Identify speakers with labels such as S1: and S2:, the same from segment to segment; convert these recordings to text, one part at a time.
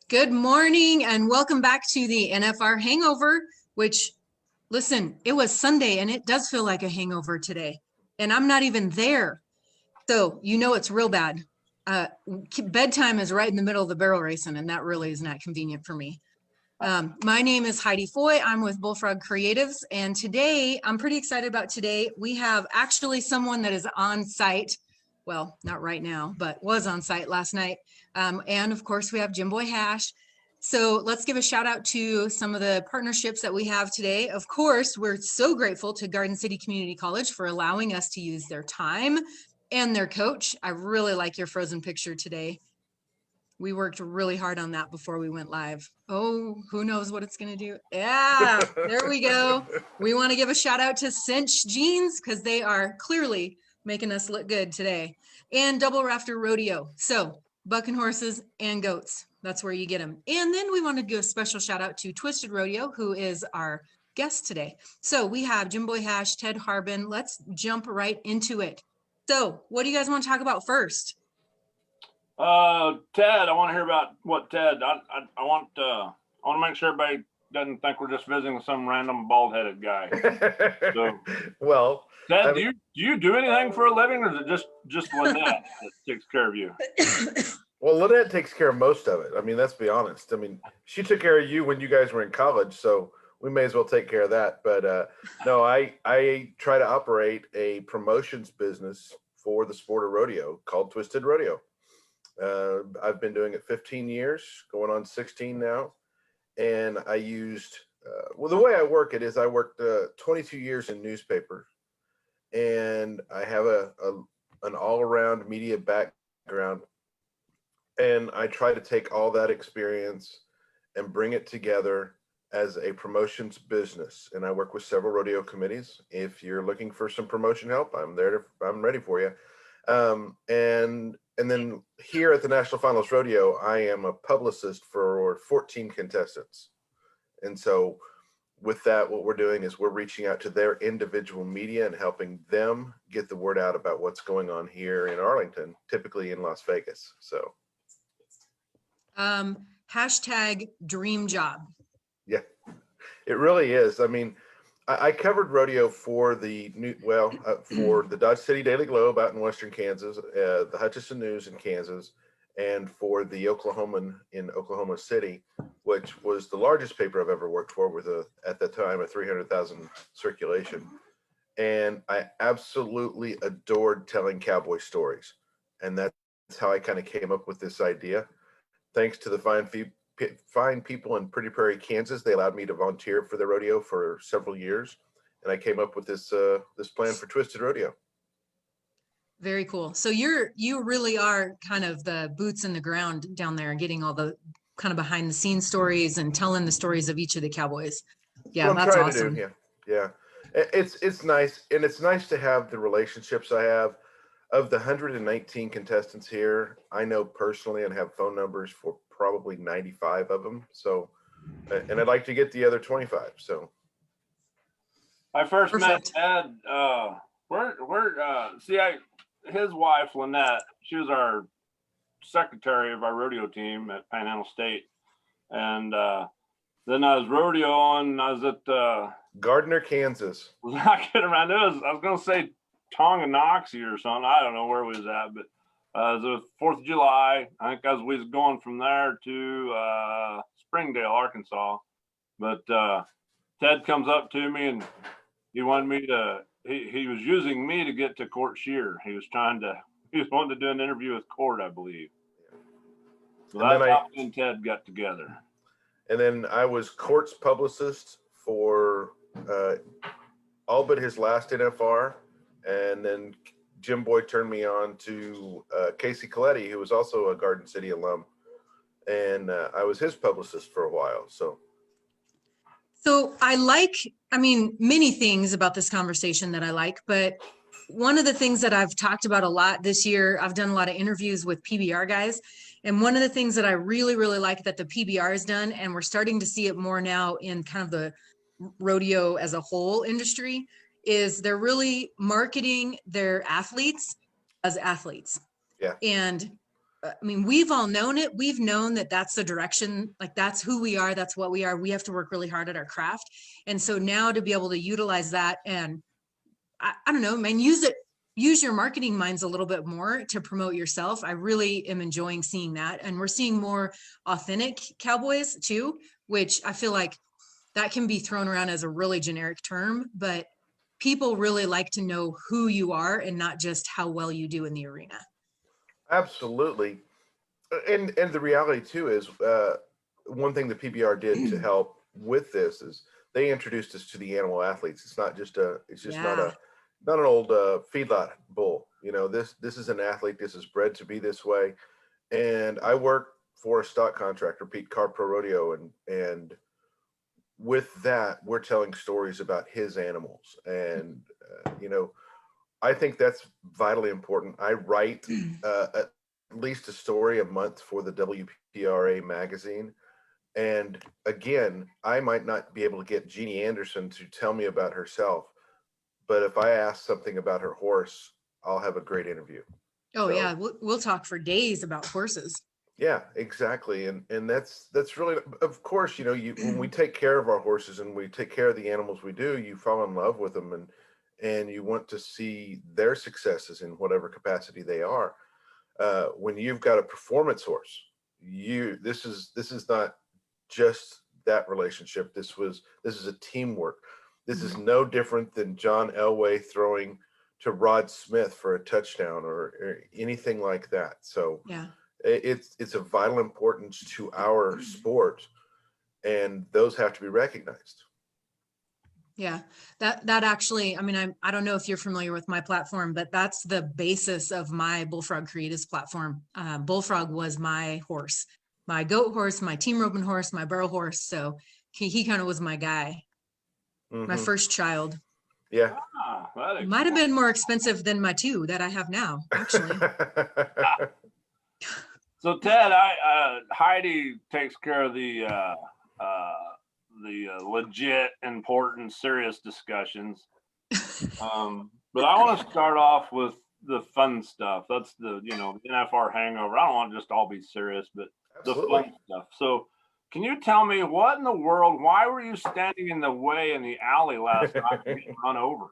S1: Good morning and welcome back to the NFR Hangover, which, listen, it was Sunday and it does feel like a hangover today. And I'm not even there. So, it's real bad. Bedtime is right in the middle of the barrel racing, and that really is not convenient for me. My name is Heidi Foy. I'm with Bullfrog Creatives. And today, I'm pretty excited about today. We have actually someone that is on site. Well, not right now, but was on site last night. And of course, we have Jim Boy Hash. So let's give a shout out to some of the partnerships that we have today. Of course, we're so grateful to Garden City Community College for allowing us to use their time and their coach. I really like your frozen picture today. We worked really hard on that before we went live. Oh, who knows what it's going to do? Yeah, there we go. We want to give a shout out to Cinch Jeans because they are clearly making us look good today. And Double Rafter Rodeo. So bucking horses and goats. That's where you get them. And then we want to give a special shout out to Twisted Rodeo, who is our guest today. So we have Jim Boy Hash, Ted Harbin. Let's jump right into it. So what do you guys want to talk about first?
S2: Ted, I want to hear about what Ted. I want to make sure everybody doesn't think we're just visiting with some random bald-headed guy. So,
S3: well,
S2: Ted, do you do anything for a living, or is it just Lynette that takes care of you?
S3: Well, Lynette takes care of most of it. I mean, let's be honest. I mean, she took care of you when you guys were in college, so we may as well take care of that. But no, I try to operate a promotions business for the sport of rodeo called Twisted Rodeo. I've been doing it 15 years, going on 16 now. And I used, the way I work it is I worked 22 years in newspaper, and I have an all-around media background. And I try to take all that experience and bring it together as a promotions business. And I work with several rodeo committees. If you're looking for some promotion help, I'm ready for you. And then here at the National Finals Rodeo, I am a publicist for 14 contestants. And so with that, what we're doing is we're reaching out to their individual media and helping them get the word out about what's going on here in Arlington, typically in Las Vegas. So
S1: hashtag dream job.
S3: Yeah, it really is. I mean, I covered rodeo for for the Dodge City Daily Globe out in Western Kansas, the Hutchinson News in Kansas, and for the Oklahoman in Oklahoma City, which was the largest paper I've ever worked for with at that time, a 300,000 circulation. And I absolutely adored telling cowboy stories. And that's how I kind of came up with this idea. Thanks to the fine people in Pretty Prairie, Kansas, they allowed me to volunteer for the rodeo for several years, and I came up with this plan for Twisted Rodeo.
S1: Very cool. So you really are kind of the boots in the ground down there, getting all the kind of behind the scenes stories and telling the stories of each of the cowboys. Yeah, that's awesome.
S3: Yeah. It's nice, and it's nice to have the relationships I have. Of the 119 contestants here, I know personally and have phone numbers for probably 95 of them. So, and I'd like to get the other 25. So,
S2: I first met Ted. His wife Lynette. She was our secretary of our rodeo team at Panhandle State, and then I was rodeoing. I was at
S3: Gardner, Kansas.
S2: I can't remember. I was going to say Tonganoxie or something. I don't know where we was at, but it was the 4th of July. I think we was going from there to Springdale, Arkansas. But Ted comes up to me and he wanted me to. He was using me to get to Court Shear. He was wanting to do an interview with Court, I believe. So that's how me and Ted got together.
S3: And then I was Court's publicist for all but his last NFR. And then Jim Boy turned me on to Casey Coletti, who was also a Garden City alum. And I was his publicist for a while.
S1: So I mean, many things about this conversation that I like, but one of the things that I've talked about a lot this year, I've done a lot of interviews with PBR guys. And one of the things that I really, really like that the PBR has done, and we're starting to see it more now in kind of the rodeo as a whole industry, is they're really marketing their athletes as athletes.
S3: Yeah.
S1: And I mean, we've all known it. We've known that that's the direction, like that's who we are. That's what we are. We have to work really hard at our craft. And so now to be able to utilize that and I don't know, man, use your marketing minds a little bit more to promote yourself. I really am enjoying seeing that. And we're seeing more authentic cowboys too, which I feel like that can be thrown around as a really generic term, but people really like to know who you are and not just how well you do in the arena.
S3: Absolutely. And the reality too is one thing the PBR did to help with this is they introduced us to the animal athletes. It's not just
S1: Yeah.
S3: not an old feedlot bull. You know, this is an athlete. This is bred to be this way. And I work for a stock contractor, Pete Carr Pro Rodeo, and with that, we're telling stories about his animals. And you know, I think that's vitally important. I write at least a story a month for the WPRA magazine. And again, I might not be able to get Jeannie Anderson to tell me about herself, but if I ask something about her horse, I'll have a great interview.
S1: Oh
S3: So,
S1: yeah. We'll talk for days about horses.
S3: yeah, exactly. And that's really, of course, you know, when we take care of our horses and we take care of the animals we do, you fall in love with them and you want to see their successes in whatever capacity they are. When you've got a performance horse, this is not just that relationship. This is a teamwork. This is no different than John Elway throwing to Rod Smith for a touchdown or anything like that. So
S1: Yeah.
S3: it's of vital importance to our sport, and those have to be recognized.
S1: Yeah, that actually, I mean, I don't know if you're familiar with my platform, but that's the basis of my Bullfrog Creatives platform. Bullfrog was my horse, my goat horse, my team roping horse, my barrel horse. So he kind of was my guy, my
S3: Mm-hmm.
S1: first child.
S3: Yeah.
S2: That
S1: Might have been more expensive than my two that I have now, actually.
S2: So Ted, Heidi takes care of the legit, important, serious discussions. But I want to start off with the fun stuff. That's the NFR hangover. I don't want to just all be serious, but
S3: Absolutely.
S2: the fun stuff. So can you tell me what in the world, why were you standing in the way in the alley last night and getting run over?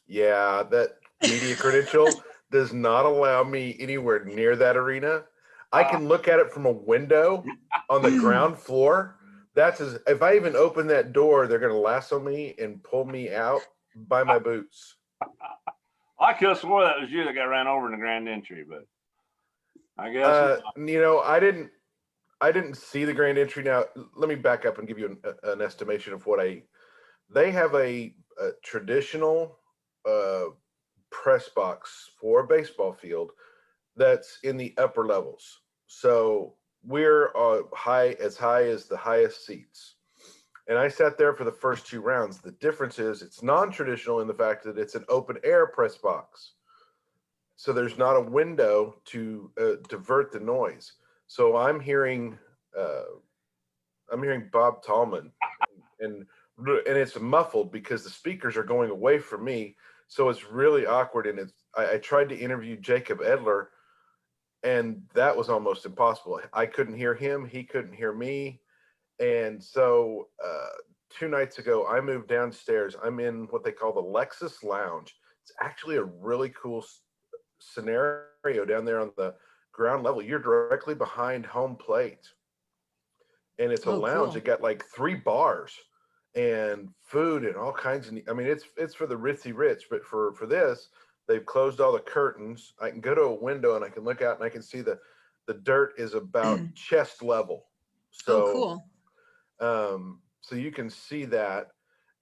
S3: Yeah, that media credential does not allow me anywhere near that arena. I can look at it from a window on the ground floor. If I even open that door, they're going to lasso me and pull me out by my boots.
S2: I could have swore that was you that got ran over in the grand entry, but I guess
S3: you know, I didn't see the grand entry. Now, let me back up and give you an estimation of they have a traditional press box for a baseball field that's in the upper levels. So we're high as the highest seats. And I sat there for the first two rounds. The difference is it's non-traditional in the fact that it's an open air press box. So there's not a window to divert the noise. So I'm hearing Bob Tallman, and it's muffled because the speakers are going away from me. So it's really awkward. And I tried to interview Jacob Edler, and that was almost impossible. I couldn't hear him. He couldn't hear me. And so 2 nights ago, I moved downstairs. I'm in what they call the Lexus Lounge. It's actually a really cool scenario down there on the ground level. You're directly behind home plate. And it's a lounge.
S1: Cool.
S3: It got like 3 bars and food and all kinds of, I mean, it's for the ritzy rich, but for this, they've closed all the curtains. I can go to a window and I can look out and I can see the dirt is about chest level. So,
S1: Cool.
S3: So you can see that.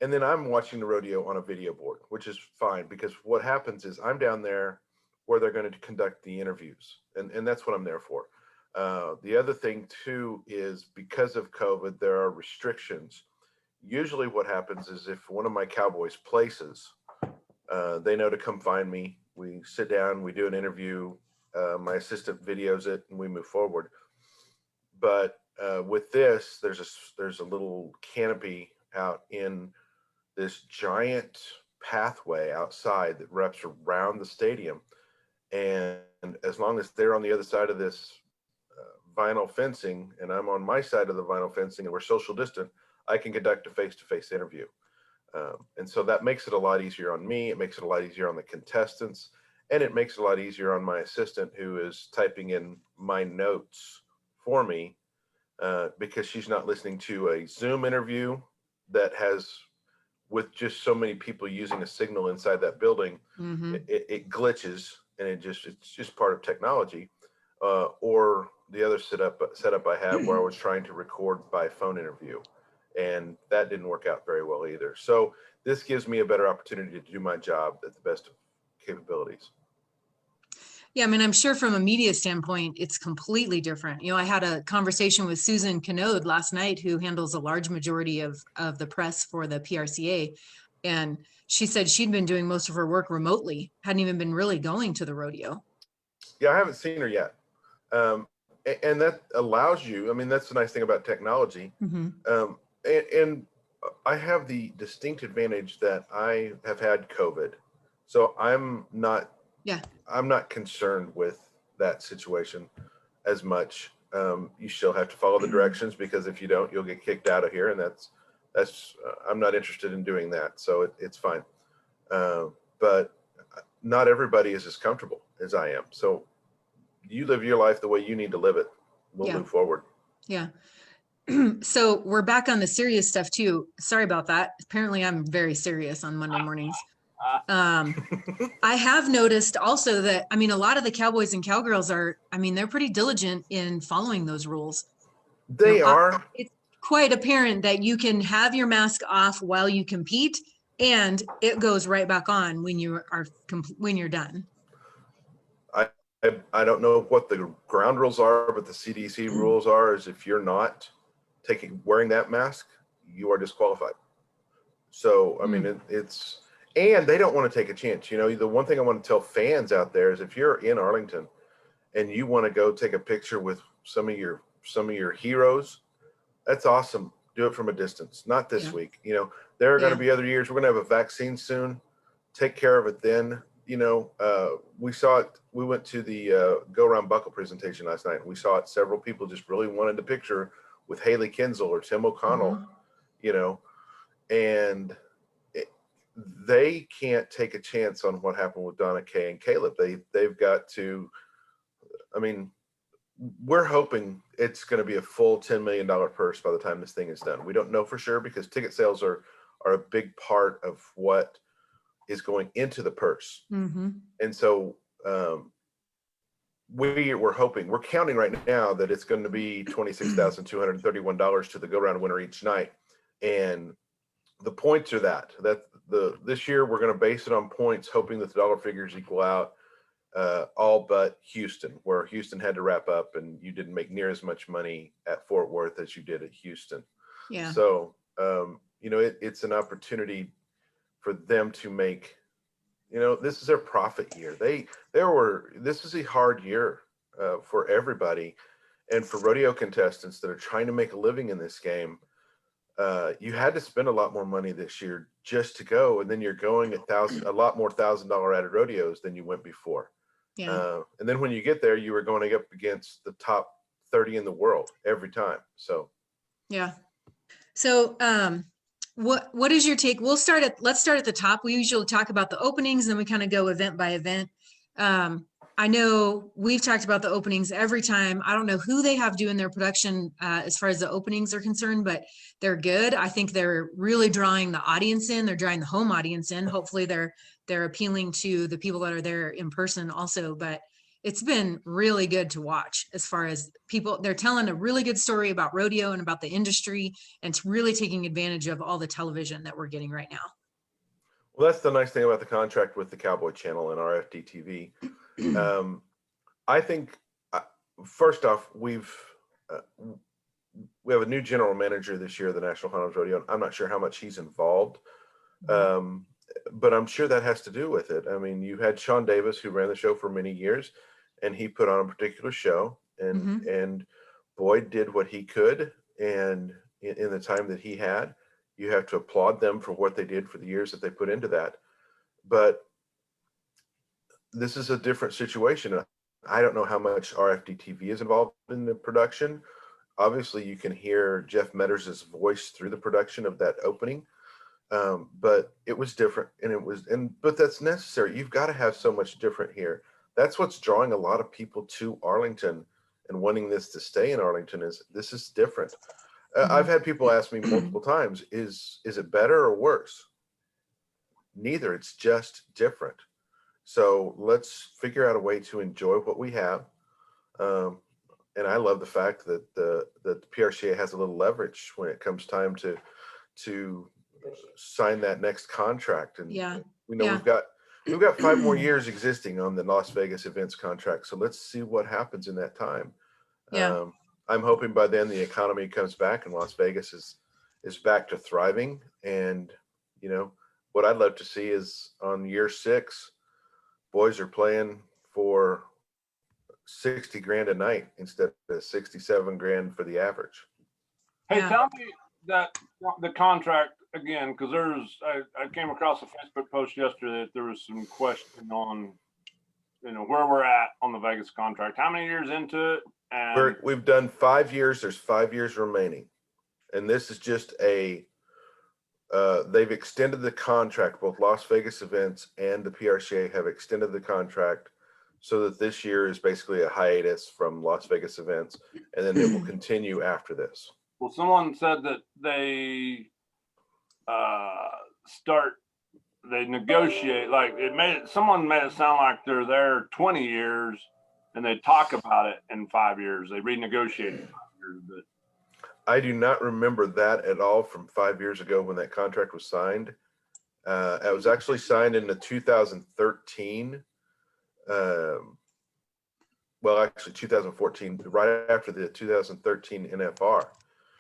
S3: And then I'm watching the rodeo on a video board, which is fine because what happens is I'm down there where they're going to conduct the interviews. And that's what I'm there for. The other thing too is because of COVID, there are restrictions. Usually what happens is if one of my cowboys places, they know to come find me. We sit down, we do an interview. My assistant videos it and we move forward. But with this, there's a little canopy out in this giant pathway outside that wraps around the stadium. And as long as they're on the other side of this vinyl fencing and I'm on my side of the vinyl fencing and we're social distant, I can conduct a face-to-face interview. And so that makes it a lot easier on me. It makes it a lot easier on the contestants, and it makes it a lot easier on my assistant who is typing in my notes for me, because she's not listening to a Zoom interview that has, with just so many people using a signal inside that building, it glitches, and it's just part of technology. Or the other setup I have where I was trying to record by phone interview, and that didn't work out very well either. So this gives me a better opportunity to do my job at the best of capabilities.
S1: Yeah, I mean, I'm sure from a media standpoint, it's completely different. I had a conversation with Susan Canode last night, who handles a large majority of the press for the PRCA. And she said she'd been doing most of her work remotely, hadn't even been really going to the rodeo.
S3: Yeah, I haven't seen her yet. And that allows you, I mean, that's the nice thing about technology. And I have the distinct advantage that I have had COVID. So I'm not concerned with that situation as much. You still have to follow the directions, because if you don't, you'll get kicked out of here. And that's I'm not interested in doing that. So it's fine. But not everybody is as comfortable as I am. So you live your life the way you need to live it. We'll move forward.
S1: Yeah. So we're back on the serious stuff too. Sorry about that. Apparently I'm very serious on Monday mornings. I have noticed also that, I mean, a lot of the cowboys and cowgirls they're pretty diligent in following those rules.
S3: They are.
S1: It's quite apparent that you can have your mask off while you compete, and it goes right back on when you're done.
S3: I don't know what the ground rules are, but the CDC rules is if you're not wearing that mask, you are disqualified. So, I mean, and they don't want to take a chance. The one thing I want to tell fans out there is, if you're in Arlington and you want to go take a picture with some of your heroes, that's awesome. Do it from a distance, not this week. There are going to be other years. We're going to have a vaccine soon. Take care of it then. We saw it. We went to the Go Round Buckle presentation last night, and we saw it. Several people just really wanted a picture with Haley Kinsel or Tim O'Connell, and they can't take a chance on what happened with Donna Kay and Caleb. They've got to. I mean, we're hoping it's going to be a full $10 million purse by the time this thing is done. We don't know for sure, because ticket sales are a big part of what is going into the purse. And so we're hoping, we're counting right now that it's going to be $26,231 to the go round winner each night. And the points are this year we're going to base it on points, hoping that the dollar figures equal out, all but Houston, where Houston had to wrap up and you didn't make near as much money at Fort Worth as you did at Houston. Yeah. So, it's an opportunity for them to make, this is their profit year. This is a hard year for everybody. And for rodeo contestants that are trying to make a living in this game, you had to spend a lot more money this year just to go. And then you're going a lot more $1,000 added rodeos than you went before. Yeah. And then when you get there, you were going up against the top 30 in the world every time. So, yeah.
S1: So, what is your take? Let's start at the top. We usually talk about the openings, and then we kind of go event by event. I know we've talked about the openings every time. I don't know who they have doing their production as far as the openings are concerned, but they're good. I think they're really drawing the audience in. They're drawing the home audience in. Hopefully they're appealing to the people that are there in person also, but it's been really good to watch as far as people. They're telling a really good story about rodeo and about the industry, and it's really taking advantage of all the television that we're getting right now.
S3: Well, that's the nice thing about the contract with the Cowboy Channel and RFD TV. I think, first off, we have a new general manager this year of the National Hunters Rodeo. I'm not sure how much he's involved, but I'm sure that has to do with it. I mean, you had Sean Davis, who ran the show for many years, and he put on a particular show, and Boyd did what he could, and in the time that he had. You have to applaud them for what they did for the years that they put into that. But this is a different situation. I don't know how much RFD TV is involved in the production. Obviously, you can hear Jeff Metters' voice through the production of that opening, but it was different, but that's necessary. You've got to have so much different here. That's what's drawing a lot of people to Arlington and wanting this to stay in Arlington. Is this is different. I've had people ask me multiple times, is it better or worse? Neither. It's just different. So let's figure out a way to enjoy what we have. And I love the fact that the PRCA has a little leverage when it comes time to sign that next contract. And we know we've got 5 more years existing on the Las Vegas events contract. So let's see what happens in that time. I'm hoping by then the economy comes back and Las Vegas is back to thriving. And what I'd love to see is on year 6, boys are playing for 60 grand a night instead of 67 grand for the average.
S2: Hey, tell me that the contract again, because I came across a Facebook post yesterday that there was some question on, where we're at on the Vegas contract. How many years into it? And
S3: we've done 5 years. There's 5 years remaining, and this is just they've extended the contract. Both Las Vegas Events and the PRCA have extended the contract so that this year is basically a hiatus from Las Vegas Events, and then it will continue after this.
S2: Well, someone said that they negotiate, like someone made it sound like they're there 20 years and they talk about it in 5 years. They renegotiate in 5 years, but
S3: I do not remember that at all from 5 years ago when that contract was signed. It was actually signed in the 2013, actually 2014, right after the 2013 NFR.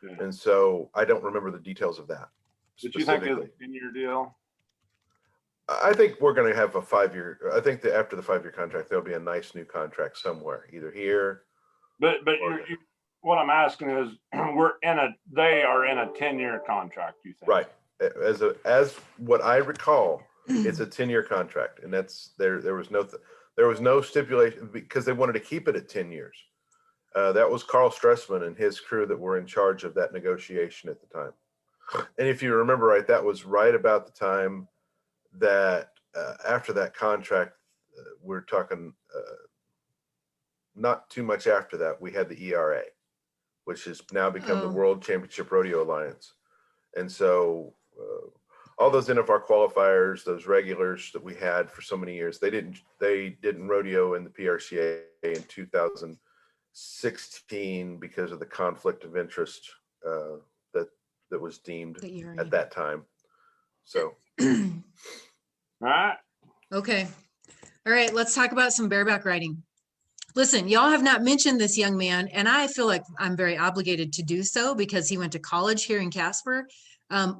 S2: Yeah.
S3: And so I don't remember the details of that.
S2: Did you think it's in your deal?
S3: I think we're going to have a 5 year. I think that after the 5 year contract, there'll be a nice new contract somewhere, either here.
S2: But what I'm asking is, they are in a 10-year contract. You think?
S3: Right. As what I recall, it's a 10-year contract, and that's there was no stipulation because they wanted to keep it at 10 years. That was Carl Stressman and his crew that were in charge of that negotiation at the time. And if you remember right, that was right about the time that after that contract, we're talking not too much after that, we had the ERA, which has now become the World Championship Rodeo Alliance. And so all those NFR qualifiers, those regulars that we had for so many years, they didn't rodeo in the PRCA in 2016 because of the conflict of interest that was deemed at that time. So.
S2: All right.
S1: Okay. All right. Let's talk about some bareback riding. Listen, y'all have not mentioned this young man, and I feel like I'm very obligated to do so because he went to college here in Casper.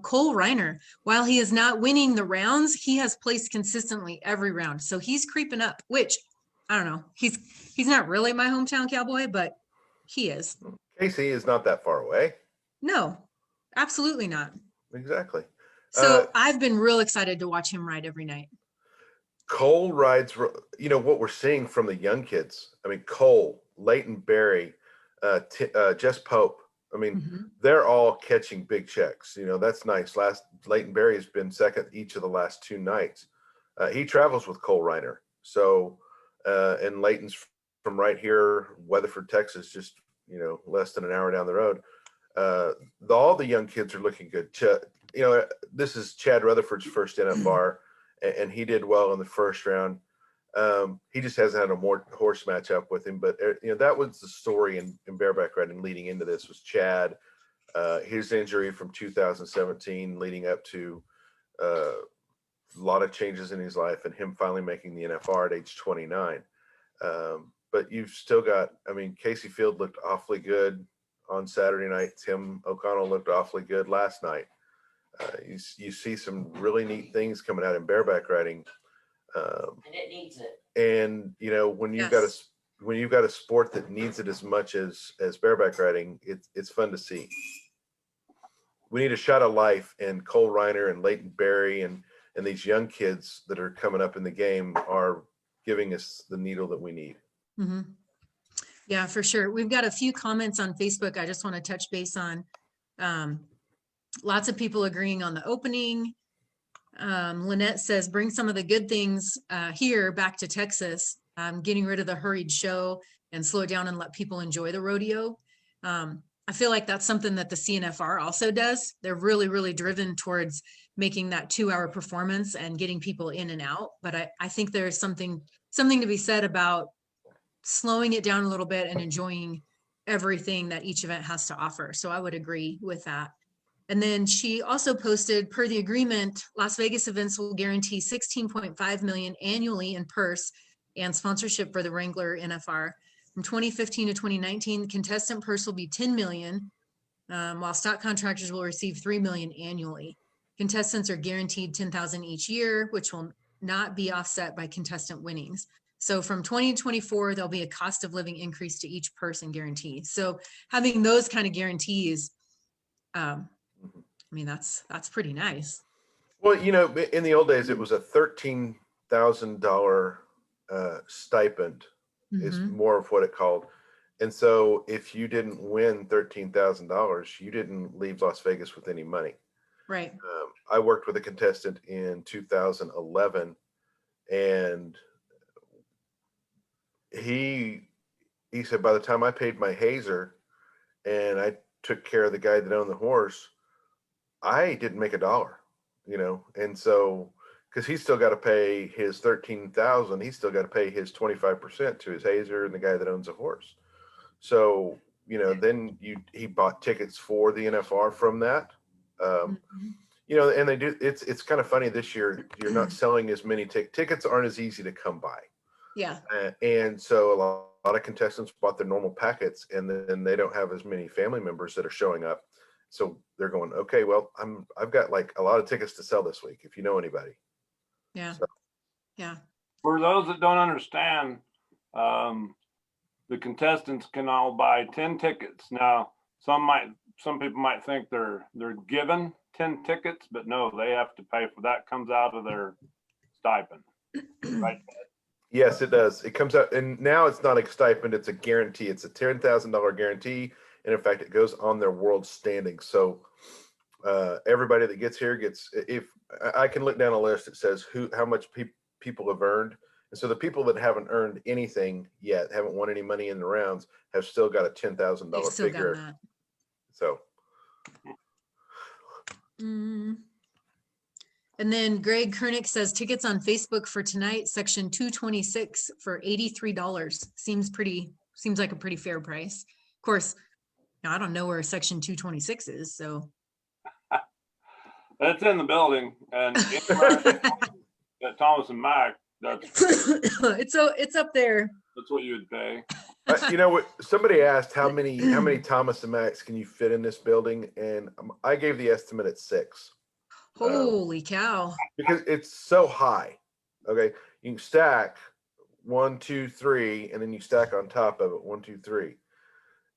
S1: Cole Reiner, while he is not winning the rounds, he has placed consistently every round. So he's creeping up, which I don't know. He's not really my hometown cowboy, but he is.
S3: Casey is not that far away.
S1: No, absolutely not.
S3: Exactly.
S1: So I've been real excited to watch him ride every night.
S3: Cole rides, what we're seeing from the young kids. I mean, Cole, Leighton Berry, Jess Pope. I mean, they're all catching big checks. That's nice. Leighton Berry has been second each of the last 2 nights. He travels with Cole Reiner. So, and Leighton's from right here, Weatherford, Texas, just, less than an hour down the road. All the young kids are looking good. This is Chad Rutherford's first NFR, and he did well in the first round. He just hasn't had a more horse match up with him, but that was the story in bareback riding leading into this was Chad, his injury from 2017 leading up to a lot of changes in his life and him finally making the NFR at age 29. But you've still got, Casey Field looked awfully good on Saturday night. Tim O'Connell looked awfully good last night. You see some really neat things coming out in bareback riding.
S4: And it needs it.
S3: And when you've got a sport that needs it as much as bareback riding, it's fun to see. We need a shot of life, and Cole Reiner and Leighton Berry and these young kids that are coming up in the game are giving us the needle that we need.
S1: Mhm. Yeah, for sure. We've got a few comments on Facebook I just want to touch base on. Lots of people agreeing on the opening. Lynette says, bring some of the good things here back to Texas, getting rid of the hurried show and slow down and let people enjoy the rodeo. I feel like that's something that the CNFR also does. They're really, really driven towards making that 2-hour performance and getting people in and out. But I think there's something to be said about slowing it down a little bit and enjoying everything that each event has to offer. So I would agree with that. And then she also posted, per the agreement, Las Vegas events will guarantee 16.5 million annually in purse and sponsorship for the Wrangler NFR. From 2015 to 2019, the contestant purse will be 10 million, while stock contractors will receive 3 million annually. Contestants are guaranteed 10,000 each year, which will not be offset by contestant winnings. So from 2024, there'll be a cost of living increase to each person guarantee. So having those kind of guarantees, I mean, that's pretty nice.
S3: Well, in the old days, it was a $13,000 stipend is more of what it called. And so if you didn't win $13,000, you didn't leave Las Vegas with any money.
S1: Right.
S3: I worked with a contestant in 2011, and he said, by the time I paid my hazer and I took care of the guy that owned the horse, I didn't make $1, and so because he's still got to pay his 13,000, he's still got to pay his 25% to his hazer and the guy that owns the horse. So then he bought tickets for the NFR from that. And they do. It's kind of funny this year. You're not selling as many tickets aren't as easy to come by.
S1: Yeah.
S3: And so a lot of contestants bought their normal packets, and then they don't have as many family members that are showing up. So they're going, okay, well, I've got like a lot of tickets to sell this week, if you know anybody.
S1: Yeah.
S3: So.
S1: Yeah.
S2: For those that don't understand, the contestants can all buy 10 tickets. Now, some people might think they're given 10 tickets, but no, they have to pay for that. Comes out of their stipend. Right?
S3: Yes, it does. It comes out, and now it's not a stipend; it's a guarantee. It's a $10,000 guarantee, and in fact, it goes on their world standing. So everybody that gets here gets. If I can look down a list, it says how much people have earned, and so the people that haven't earned anything yet, haven't won any money in the rounds, have still got a $10,000 figure.
S1: That.
S3: So.
S1: And then Greg Kernick says tickets on Facebook for tonight, section 226 for $83. Seems like a pretty fair price. Of course, I don't know where section 226 is, so.
S2: It's in the building, and at Thomas and Mack,
S1: it's up there.
S2: That's what you would pay.
S3: What somebody asked, how many Thomas and Macks can you fit in this building? And I gave the estimate at 6.
S1: Holy cow.
S3: Because it's so high. Okay. You can stack 1, 2, 3, and then you stack on top of it 1, 2, 3.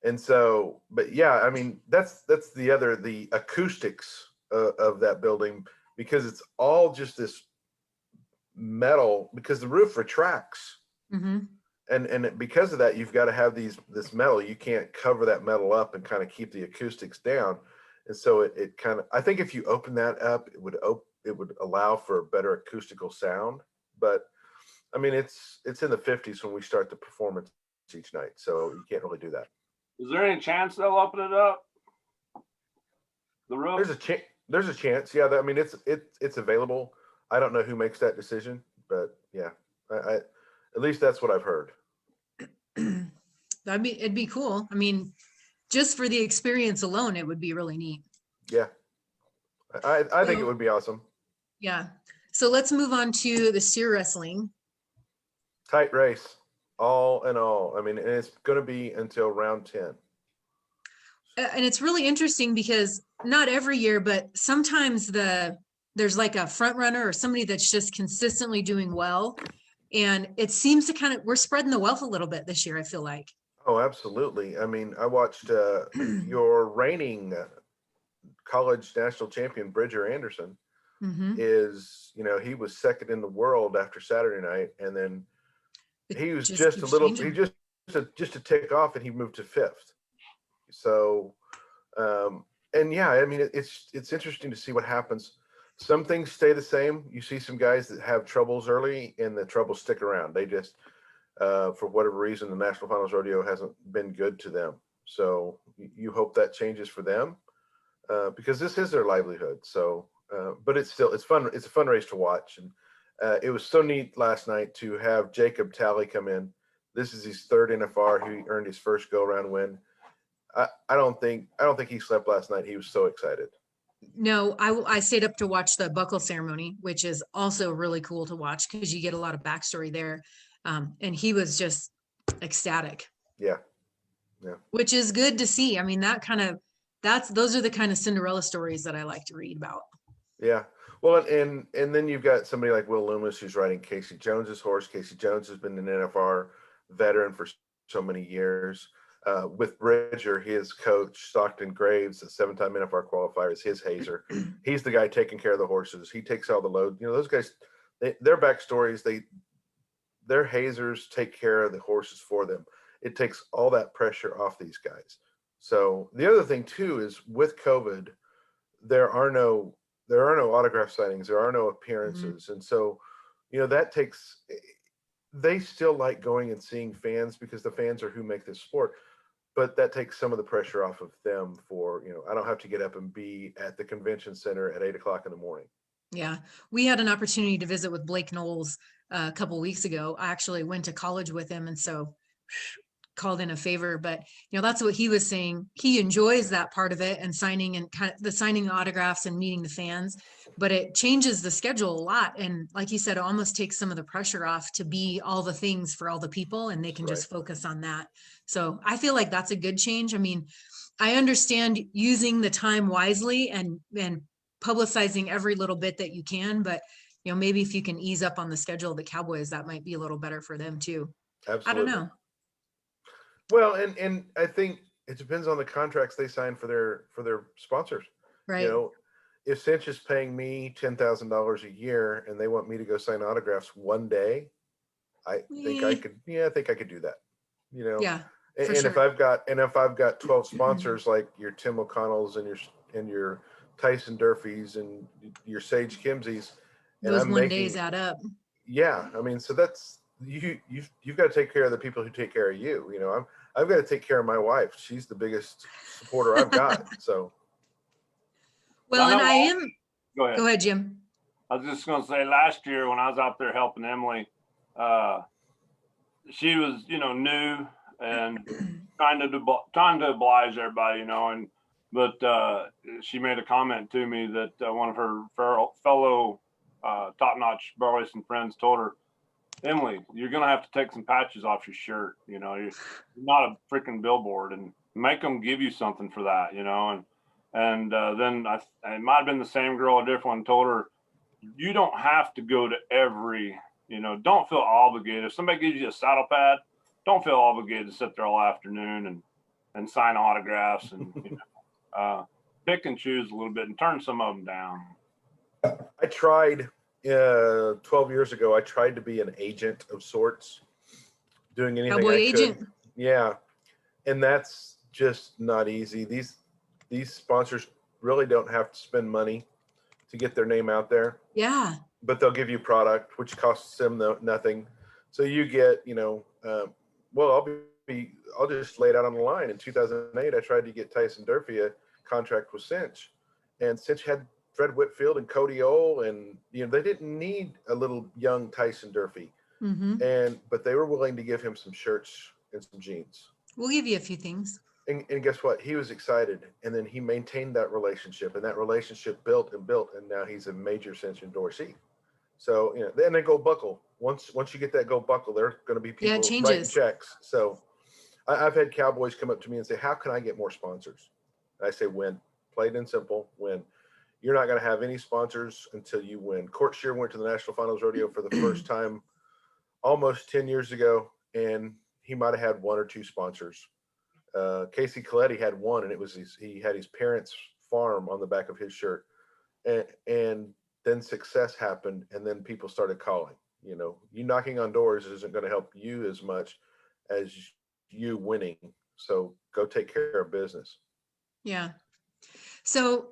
S3: And so, but yeah, I mean, that's the acoustics of that building, because it's all just this metal, because the roof retracts. And because of that, you've got to have this metal. You can't cover that metal up and kind of keep the acoustics down. And so it kind of, I think if you open that up, it would allow for a better acoustical sound. But I mean, it's in the 50s when we start the performance each night, so you can't really do that.
S2: Is there any chance they'll open it up? The roof?
S3: There's a chance. Yeah, I mean, it's available. I don't know who makes that decision, but yeah, I at least that's what I've heard.
S1: It'd be cool. I mean, just for the experience alone, it would be really neat.
S3: Yeah, I think it would be awesome.
S1: Yeah. So let's move on to the steer wrestling.
S3: Tight race, all in all. I mean, and it's going to be until round 10.
S1: And it's really interesting because not every year, but sometimes there's like a front runner or somebody that's just consistently doing well. And it seems to we're spreading the wealth a little bit this year, I feel like.
S3: Oh, absolutely. I mean, I watched your reigning college national champion, Bridger Anderson, is, he was second in the world after Saturday night. And then
S1: It
S3: he was
S1: just
S3: just a
S1: keeps
S3: little, he
S1: changing.
S3: just a tick off, and he moved to fifth. So, and yeah, I mean, it's interesting to see what happens. Some things stay the same. You see some guys that have troubles early, and the troubles stick around. They just, for whatever reason, the National Finals Rodeo hasn't been good to them. So you hope that changes for them, because this is their livelihood. So, but it's fun. It's a fun race to watch, and it was so neat last night to have Jacob Talley come in. This is his third NFR. He earned his first go-around win. I don't think he slept last night. He was so excited.
S1: No, I stayed up to watch the buckle ceremony, which is also really cool to watch because you get a lot of backstory there. And he was just ecstatic.
S3: Yeah.
S1: Which is good to see. I mean, those are the kind of Cinderella stories that I like to read about.
S3: Yeah. Well, and then you've got somebody like Will Loomis who's riding Casey Jones's horse. Casey Jones has been an NFR veteran for so many years. With Bridger, his coach, Stockton Graves, a 7-time NFR qualifier, is his hazer. He's the guy taking care of the horses. He takes all the load. You know, those guys, their backstories, their hazers take care of the horses for them. It takes all that pressure off these guys. So the other thing too is with COVID, there are no autograph signings, there are no appearances, and so that takes. They still like going and seeing fans because the fans are who make this sport, but that takes some of the pressure off of them. For I don't have to get up and be at the convention center at 8 o'clock in the morning.
S1: Yeah, we had an opportunity to visit with Blake Knowles a couple weeks ago. I actually went to college with him, and so called in a favor. But that's what he was saying. He enjoys that part of it and signing and kind of the signing autographs and meeting the fans. But it changes the schedule a lot, and like you said, it almost takes some of the pressure off to be all the things for all the people, and they can just focus on that. So I feel like that's a good change. I mean, I understand using the time wisely and publicizing every little bit that you can, but maybe if you can ease up on the schedule of the Cowboys, that might be a little better for them too.
S3: Absolutely.
S1: I don't know.
S3: Well, and I think it depends on the contracts they sign for their sponsors.
S1: Right.
S3: If Cinch is paying me $10,000 a year and they want me to go sign autographs one day, I think I could. Yeah, I think I could do that.
S1: Yeah.
S3: And
S1: sure.
S3: if I've got 12 sponsors like your Tim O'Connells and your Tyson Durfees and your Sage Kimseys, and
S1: Those
S3: I'm
S1: one
S3: making,
S1: days add up.
S3: yeah, I mean, so that's you've got to take care of the people who take care of you. I've got to take care of my wife. She's the biggest supporter I've got. So.
S1: Well, and I am.
S2: Go ahead.
S1: Go ahead, Jim.
S2: I was just going to say, last year when I was out there helping Emily, she was, new and trying to oblige everybody, but she made a comment to me that one of her fellow top-notch bar racing friends told her, Emily, you're going to have to take some patches off your shirt. You're not a freaking billboard, and make them give you something for that, and then it might have been the same girl, a different one, told her, you don't have to go to every, don't feel obligated. If somebody gives you a saddle pad, don't feel obligated to sit there all afternoon and sign autographs and pick and choose a little bit and turn some of them down.
S3: I tried 12 years ago. I tried to be an agent of sorts, doing anything
S1: Cowboy
S3: I
S1: agent.
S3: could. Yeah, and that's just not easy. These sponsors really don't have to spend money to get their name out there.
S1: Yeah.
S3: But they'll give you product, which costs them nothing. So you get, I'll just lay it out on the line. In 2008, I tried to get Tyson Durfee a contract with Cinch, and Cinch had Fred Whitfield and Cody Ohl, and they didn't need a little young Tyson Durfee, but they were willing to give him some shirts and some jeans.
S1: We'll give you a few things.
S3: And guess what? He was excited, and then he maintained that relationship, and that relationship built and built, and now he's a major Cinch endorsee. So then they go buckle. Once you get that go buckle, there are going to be people writing checks. So I've had Cowboys come up to me and say, "How can I get more sponsors?" And I say, "Win. Plain and simple. Win. You're not going to have any sponsors until you win." Court Shear went to the National Finals Rodeo for the first time almost 10 years ago, and he might have had one or two sponsors. Casey Coletti had one, and he had his parents' farm on the back of his shirt, and then success happened, and then people started calling. You know, you knocking on doors isn't going to help you as much as you winning. So go take care of business.
S1: Yeah. So,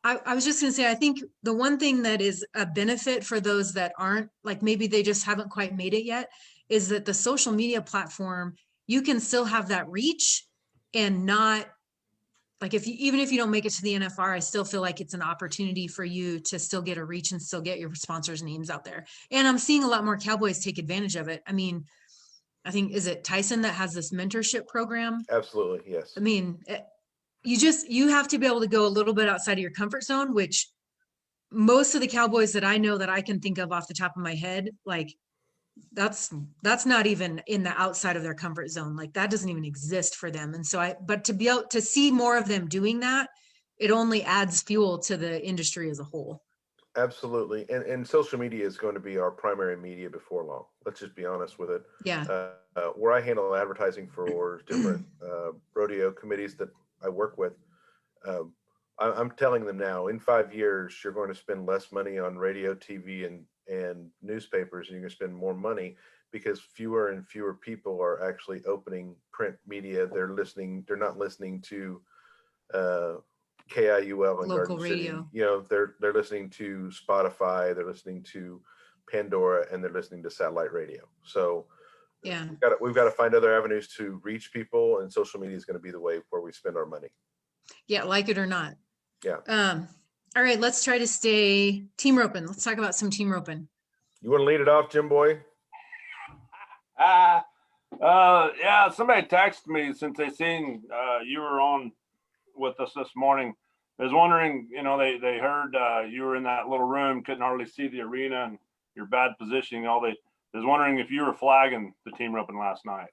S1: I was just going to say, I think the one thing that is a benefit for those that aren't, like maybe they just haven't quite made it yet, is that the social media platform, you can still have that reach and not like even if you don't make it to the NFR, I still feel like it's an opportunity for you to still get a reach and still get your sponsors' names out there. And I'm seeing a lot more Cowboys take advantage of it. I mean, I think, is it Tyson that has this mentorship program?
S3: Absolutely. Yes.
S1: I mean, you have to be able to go a little bit outside of your comfort zone, which most of the Cowboys that I know that I can think of off the top of my head, like that's not even in the outside of their comfort zone. Like that doesn't even exist for them. And so but to be able to see more of them doing that, it only adds fuel to the industry as a whole.
S3: Absolutely. And social media is going to be our primary media before long. Let's just be honest with it.
S1: Yeah.
S3: Where I handle advertising for different rodeo committees that I work with, I'm telling them now, in 5 years, you're going to spend less money on radio, TV, and newspapers, and you're going to spend more money because fewer and fewer people are actually opening print media. They're not listening to KIUL in
S1: Local
S3: Garden
S1: radio.
S3: City. You know, they're listening to Spotify, they're listening to Pandora, and they're listening to satellite radio. So
S1: Yeah.
S3: we've got to find other avenues to reach people, and social media is going to be the way where we spend our money.
S1: Yeah, like it or not.
S3: Yeah.
S1: All right, let's try to stay team roping. Let's talk about some team roping.
S3: You want to lead it off, Jim Boy?
S2: Yeah, somebody texted me since they seen you were on with us this morning. I was wondering, you know, they heard you were in that little room, couldn't hardly see the arena and your bad positioning. I was wondering if you were flagging the team roping last night.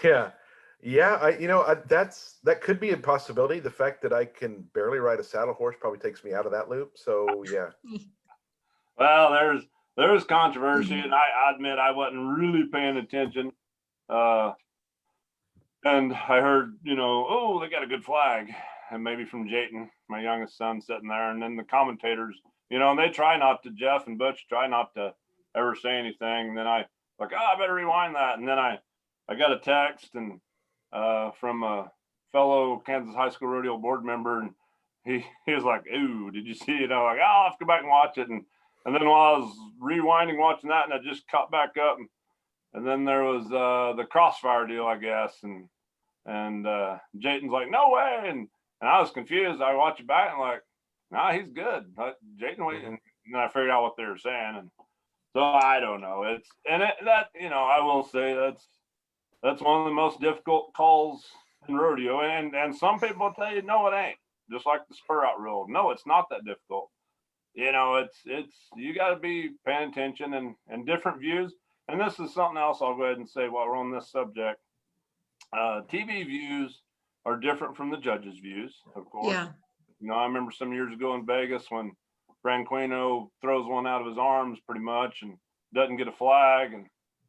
S3: Yeah. That could be a possibility. The fact that I can barely ride a saddle horse probably takes me out of that loop. So yeah.
S2: Well, there's controversy, and I admit I wasn't really paying attention. And I heard, you know, oh, they got a good flag, and maybe from Jayton, my youngest son, sitting there, and then the commentators, you know, and they try not to, Jeff and Butch try not to ever say anything. And then I better rewind that, and then I got a text and from a fellow Kansas High School Rodeo board member, and he was like, "Ooh, did you see it?" I'm like, "Oh, I'll have to go back and watch it." And then while I was rewinding, watching that, and I just caught back up, and then there was the crossfire deal, I guess, and Jayton's like, "No way," and I was confused. I watched it back and like, "Nah, he's good." Jayton, and then I figured out what they were saying, and so I don't know. That you know, I will say that's one of the most difficult calls in rodeo, and some people tell you, no, it ain't. Just like the spur out rule. No, it's not that difficult. You know, it's you got to be paying attention and different views. And this is something else I'll go ahead and say while we're on this subject. TV views are different from the judges' views, of course.
S1: Yeah.
S2: You know, I remember some years ago in Vegas when Branquino throws one out of his arms pretty much and doesn't get a flag, and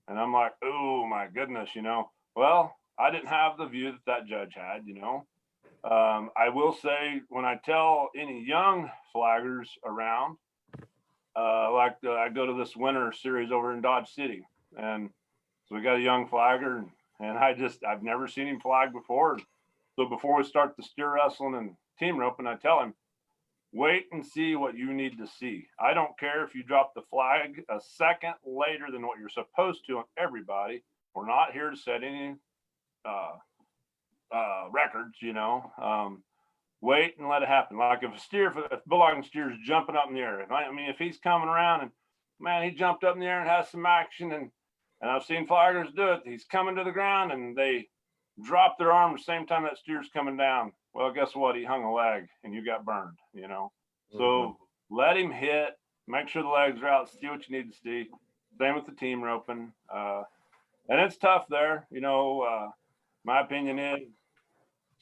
S2: I'm like, oh my goodness, you know. Well, I didn't have the view that judge had, you know. I will say when I tell any young flaggers around, I go to this winter series over in Dodge City, and so we got a young flagger, and I've never seen him flag before. So before we start the steer wrestling and team roping, I tell him, wait and see what you need to see. I don't care if you drop the flag a second later than what you're supposed to on everybody. We're not here to set any records, you know. Wait and let it happen. Like if bulldogging steer is jumping up in the air, if he's coming around and man, he jumped up in the air and has some action, and I've seen flaggers do it. He's coming to the ground and they drop their arm the same time that steer's coming down. Well, guess what? He hung a leg and you got burned, you know. So let him hit, make sure the legs are out, see what you need to see. Same with the team roping. And it's tough there, you know. My opinion is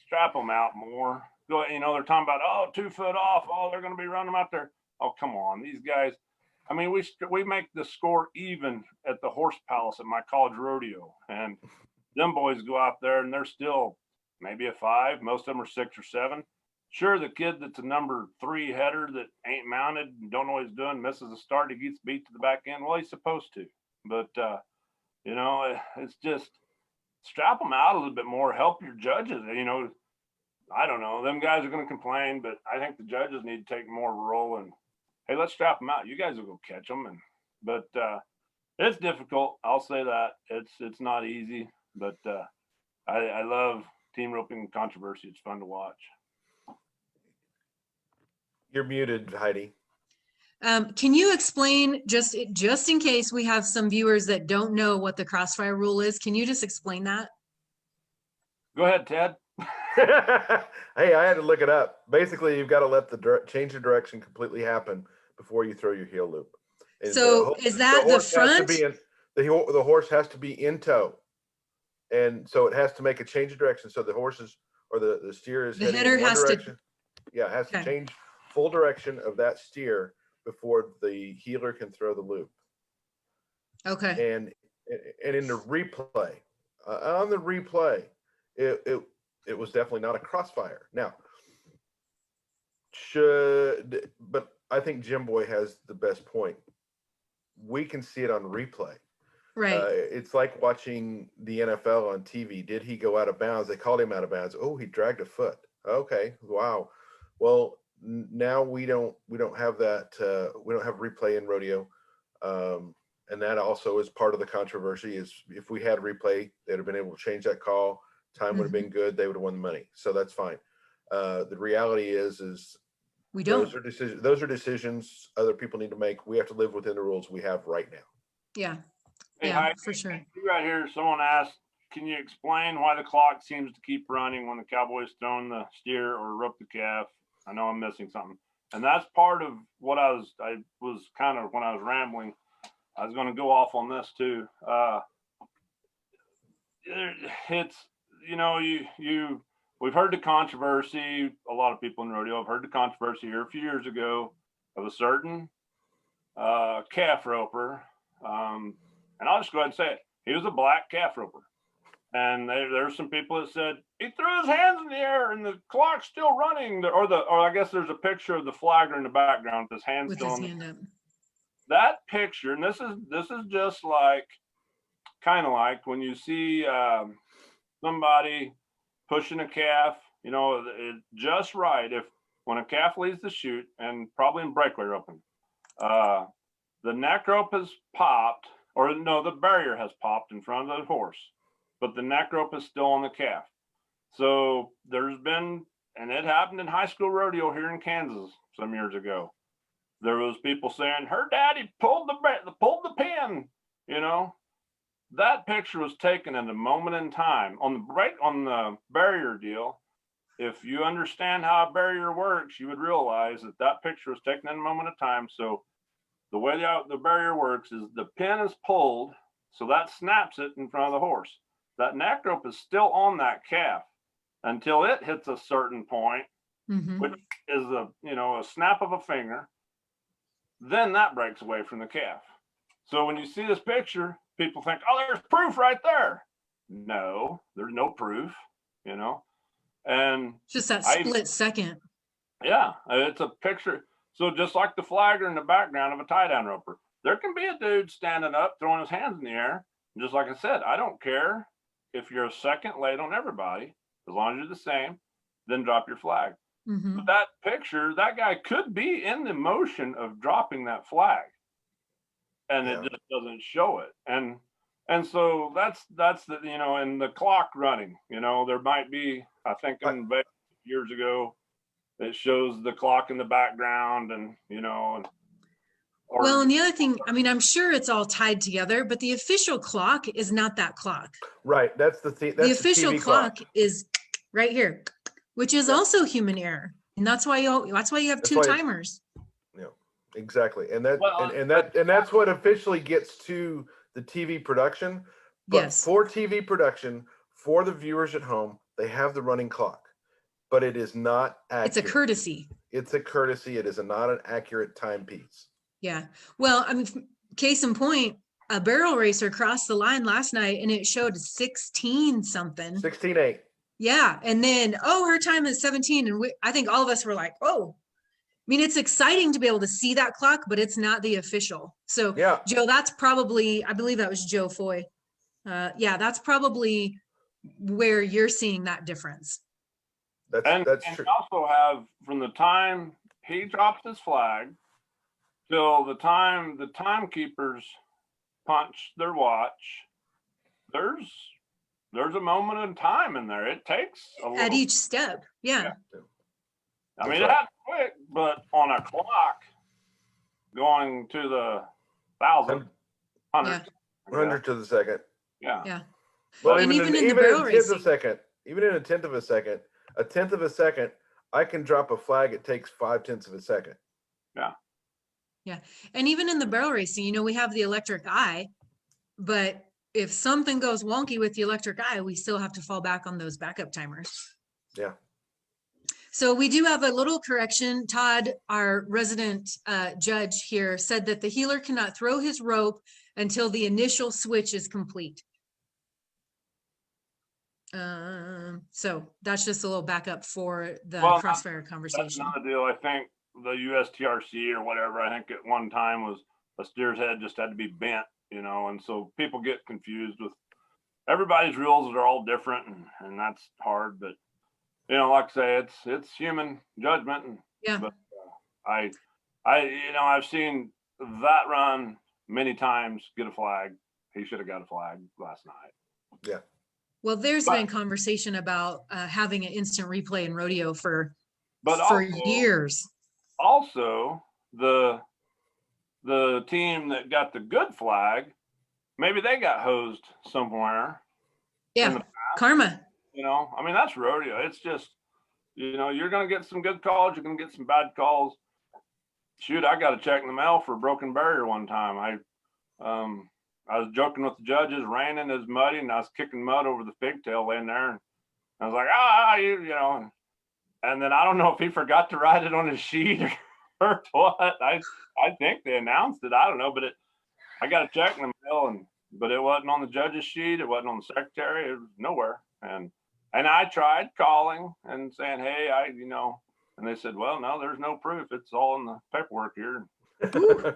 S2: strap them out more. You know, they're talking about, 2 foot off. Oh, they're going to be running them out there. Oh, come on. These guys, I mean, we make the score even at the Horse Palace at my college rodeo. And them boys go out there and they're still maybe a 5. Most of them are 6 or 7. Sure, the kid that's a number 3 header that ain't mounted and don't know what he's doing, misses a start, he gets beat to the back end. Well, he's supposed to, but you know, it's just strap them out a little bit more. Help your judges. You know, I don't know. Them guys are going to complain, but I think the judges need to take more of a role and, hey, let's strap them out. You guys will go catch them. But it's difficult. I'll say that it's not easy, but I love team roping controversy. It's fun to watch.
S3: You're muted, Heidi.
S1: Can you explain, just in case we have some viewers that don't know what the crossfire rule is, can you just explain that?
S2: Go ahead, Ted.
S3: Hey, I had to look it up. Basically, you've got to let the change of direction completely happen before you throw your heel loop. And
S1: So is that the front?
S3: The horse has to be in tow. And so it has to make a change of direction. So the horses or the steer is heading in one direction. Yeah, it has to change full direction of that steer before the heeler can throw the loop.
S1: Okay.
S3: And in the replay, on the replay, it was definitely not a crossfire. Now, but I think Jim Boy has the best point. We can see it on replay.
S1: Right.
S3: It's like watching the NFL on TV. Did he go out of bounds? They called him out of bounds. Oh, he dragged a foot. Okay, wow. Well, now we don't have that. We don't have replay in rodeo, and that also is part of the controversy. Is if we had replay, they'd have been able to change that call. Time would have been good. They would have won the money. So that's fine. The reality is
S1: we don't.
S3: Those are decisions other people need to make. We have to live within the rules we have right now.
S1: Yeah.
S2: Hey,
S1: yeah,
S2: Heidi,
S1: for sure.
S2: Right here, someone asked, can you explain why the clock seems to keep running when the Cowboys throw the steer or rope the calf? I know I'm missing something. And that's part of what I was kind of, when I was rambling, I was going to go off on this too. It's, you know, we've heard the controversy. A lot of people in rodeo have heard the controversy here a few years ago of a certain calf roper. And I'll just go ahead and say it. He was a black calf roper. And there's some people that said he threw his hands in the air and the clock's still running. Or I guess there's a picture of the flagger in the background with his hand
S1: with
S2: still
S1: his hand up.
S2: That picture, and this is just like kind of like when you see somebody pushing a calf, you know, just right. If when a calf leaves the chute, and probably in breakaway roping, the neck rope has popped. Or no, the barrier has popped in front of the horse, but the neck rope is still on the calf. So there's been, and it happened in high school rodeo here in Kansas some years ago. There was people saying her daddy pulled the pin. You know, that picture was taken at a moment in time on the barrier deal. If you understand how a barrier works, you would realize that picture was taken in a moment of time. So the way the barrier works is the pin is pulled, so that snaps it in front of the horse. That neck rope is still on that calf until it hits a certain point, which is a snap of a finger. Then that breaks away from the calf. So when you see this picture, people think, oh, there's proof right there. No, there's no proof, you know. And
S1: just that split second.
S2: Yeah, it's a picture. So just like the flagger in the background of a tie down roper, there can be a dude standing up, throwing his hands in the air. And just like I said, I don't care if you're a second late on everybody, as long as you're the same, then drop your flag. But that picture, that guy could be in the motion of dropping that flag, and it just doesn't show it. And so that's the, you know, and the clock running, you know, there might be, I think in years ago, it shows the clock in the background, and you know.
S1: Well, and the other thing, I mean, I'm sure it's all tied together, but the official clock is not that clock.
S3: Right. That's the thing.
S1: The official clock is right here, which is also human error, and that's why you have two timers.
S3: Yeah, exactly. And that's what officially gets to the TV production. But for TV production, for the viewers at home, they have the running clock. But it is not accurate.
S1: It's a courtesy.
S3: It's a courtesy. It is not an accurate timepiece.
S1: Yeah. Well, I mean, case in point, a barrel racer crossed the line last night and it showed 16 something.
S3: 16-8.
S1: Yeah. And then, oh, her time is 17. And I think all of us were like, oh, I mean, it's exciting to be able to see that clock, but it's not the official. So
S3: Yeah.
S1: Joe, that's probably, I believe that was Joe Foy. Yeah, that's probably where you're seeing that difference.
S3: That's
S2: And
S3: true.
S2: you also have from the time he drops his flag till the time the timekeepers punch their watch, there's a moment in time in there. It takes a
S1: At
S2: little.
S1: each step. Yeah.
S2: I mean,
S3: That's right.
S2: that's quick, but on a clock going to the thousand, hundreds,
S3: Hundred to the second.
S2: yeah.
S1: Yeah.
S3: Well,
S1: And
S3: even
S1: even in the
S3: even
S1: barrel
S3: in a tenth of a
S1: racing.
S3: second, even in a tenth of a second, I can drop a flag. It takes 0.5 of a second.
S1: Yeah. And even in the barrel racing, you know, we have the electric eye, but if something goes wonky with the electric eye, we still have to fall back on those backup timers.
S3: Yeah.
S1: So we do have a little correction. Todd, our resident judge here, said that the healer cannot throw his rope until the initial switch is complete. So that's just a little backup for the
S2: Well,
S1: crossfire
S2: That's
S1: conversation.
S2: another deal. I think the USTRC or whatever, I think at one time was a steer's head just had to be bent, you know, and so people get confused with everybody's rules are all different and that's hard, but you know, like I say, it's human judgment. And,
S1: Yeah.
S2: but you know, I've seen that run many times get a flag. He should have got a flag last night.
S3: Yeah.
S1: Well, there's
S2: But-
S1: been conversation about having an instant replay in rodeo for
S2: But
S1: years.
S2: Also, the team that got the good flag, maybe they got hosed somewhere.
S1: Yeah, karma.
S2: You know, I mean, that's rodeo. It's just, you know, you're going to get some good calls. You're going to get some bad calls. Shoot, I got a check in the mail for a broken barrier one time. I was joking with the judges, raining, it's muddy, and I was kicking mud over the pigtail in there. And I was like, you know, and then I don't know if he forgot to write it on his sheet or what. I think they announced it. I don't know, but I got a check in the mail, but it wasn't on the judge's sheet. It wasn't on the secretary. It was nowhere. And I tried calling and saying, hey, you know, and they said, well, no, there's no proof. It's all in the paperwork here. So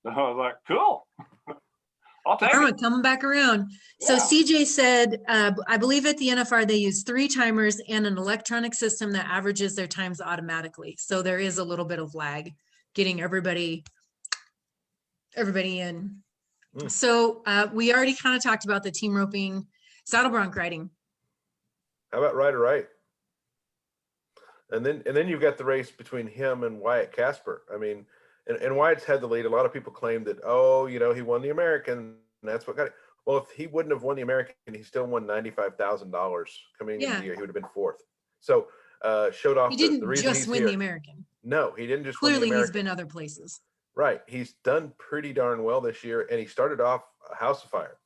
S2: I was like, cool. I'll take it.
S1: Coming back around. So
S2: Yeah.
S1: CJ said, I believe at the NFR, they use 3 timers and an electronic system that averages their times automatically. So there is a little bit of lag getting everybody in. So we already kind of talked about the team roping, saddle bronc riding.
S3: How about right or right? And then you've got the race between him and Wyatt Casper. I mean, and Wyatt's had the lead. A lot of people claim that, oh, you know, he won the American, and that's what got it. Well, if he wouldn't have won the American, he still won $95,000 coming into the year. He would have been 4th. So showed off
S1: He didn't
S3: the reason
S1: just
S3: he's
S1: win
S3: here.
S1: the American.
S3: No, he didn't just win the
S1: Clearly,
S3: American.
S1: he's been other places.
S3: Right. He's done pretty darn well this year, and he started off a house of fire.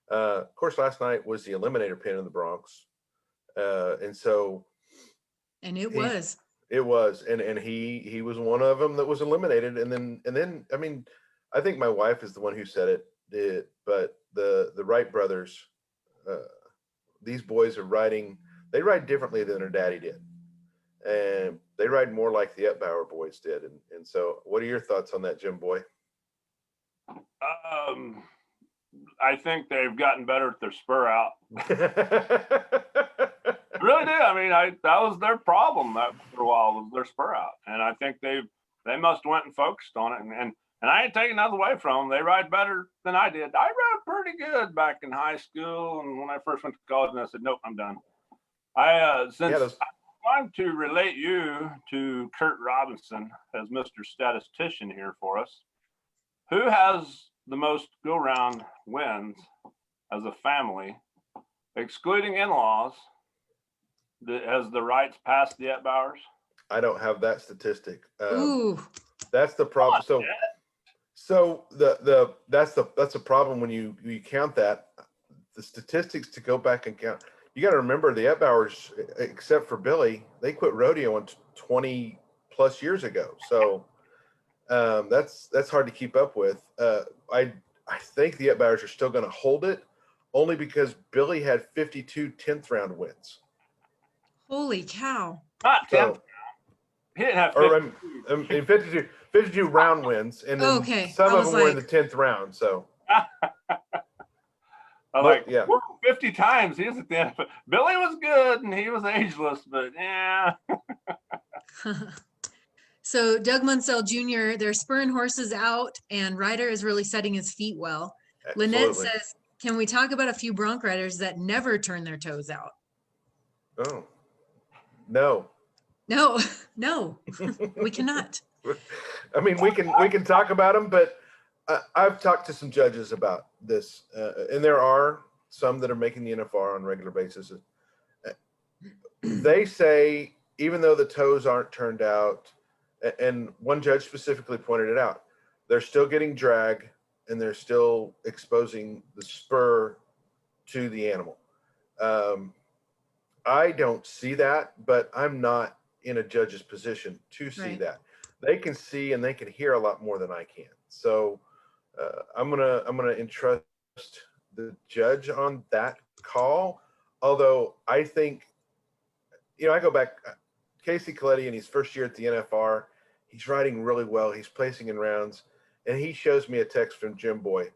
S3: Of course, last night was the eliminator pin in the Bronx. And so
S1: it was.
S3: It was, and he was one of them that was eliminated. And then I mean, I think my wife is the one who said it, but the Wright brothers, these boys are riding. They ride differently than their daddy did, and they ride more like the Etbauer boys did. And so, what are your thoughts on that, Jim Boy?
S2: I think they've gotten better at their spur out. Really did. I mean, that was their problem for a while, was their spur out, and I think they must went and focused on it. And I ain't taking nothing away from them. They ride better than I did. I rode pretty good back in high school, and when I first went to college, and I said, nope, I'm done. I'm going to relate you to Kurt Robinson as Mr. Statistician here for us. Who has the most go-round wins as a family, excluding in-laws? Has the Wrights passed the Etbauers?
S3: I don't have that statistic.
S1: Ooh,
S3: That's the problem. So that's the problem when you count that. The statistics to go back and count. You got to remember the Etbauers, except for Billy, they quit rodeoing 20 plus years ago. So that's hard to keep up with. I think the Etbauers are still going to hold it, only because Billy had 52 10th round wins.
S1: Holy cow.
S2: Not 10th.
S3: So,
S2: He didn't have
S3: or
S2: 50.
S3: in 52 round wins, and then
S1: Okay.
S3: some
S1: I
S3: of
S1: was
S3: them were in the
S1: like,
S3: 10th round. So,
S2: I'm
S3: But,
S2: like,
S3: yeah.
S2: 50 times. He was at the end. Billy was good and he was ageless, but yeah.
S1: so Doug Munsell Jr., they're spurring horses out, and Ryder is really setting his feet well. Lynette
S3: absolutely.
S1: says, can we talk about a few bronc riders that never turn their toes out?
S3: Oh, no.
S1: No, no, we cannot.
S3: I mean, we can talk about them, but I've talked to some judges about this, and there are some that are making the NFR on a regular basis. They say even though the toes aren't turned out, and one judge specifically pointed it out, they're still getting drag and they're still exposing the spur to the animal. I don't see that, but I'm not in a judge's position to see
S1: Right.
S3: that. They can see and they can hear a lot more than I can. So I'm gonna entrust the judge on that call. Although I think, I go back, Casey Coletti in his first year at the NFR, he's riding really well. He's placing in rounds, and he shows me a text from Jim Boy,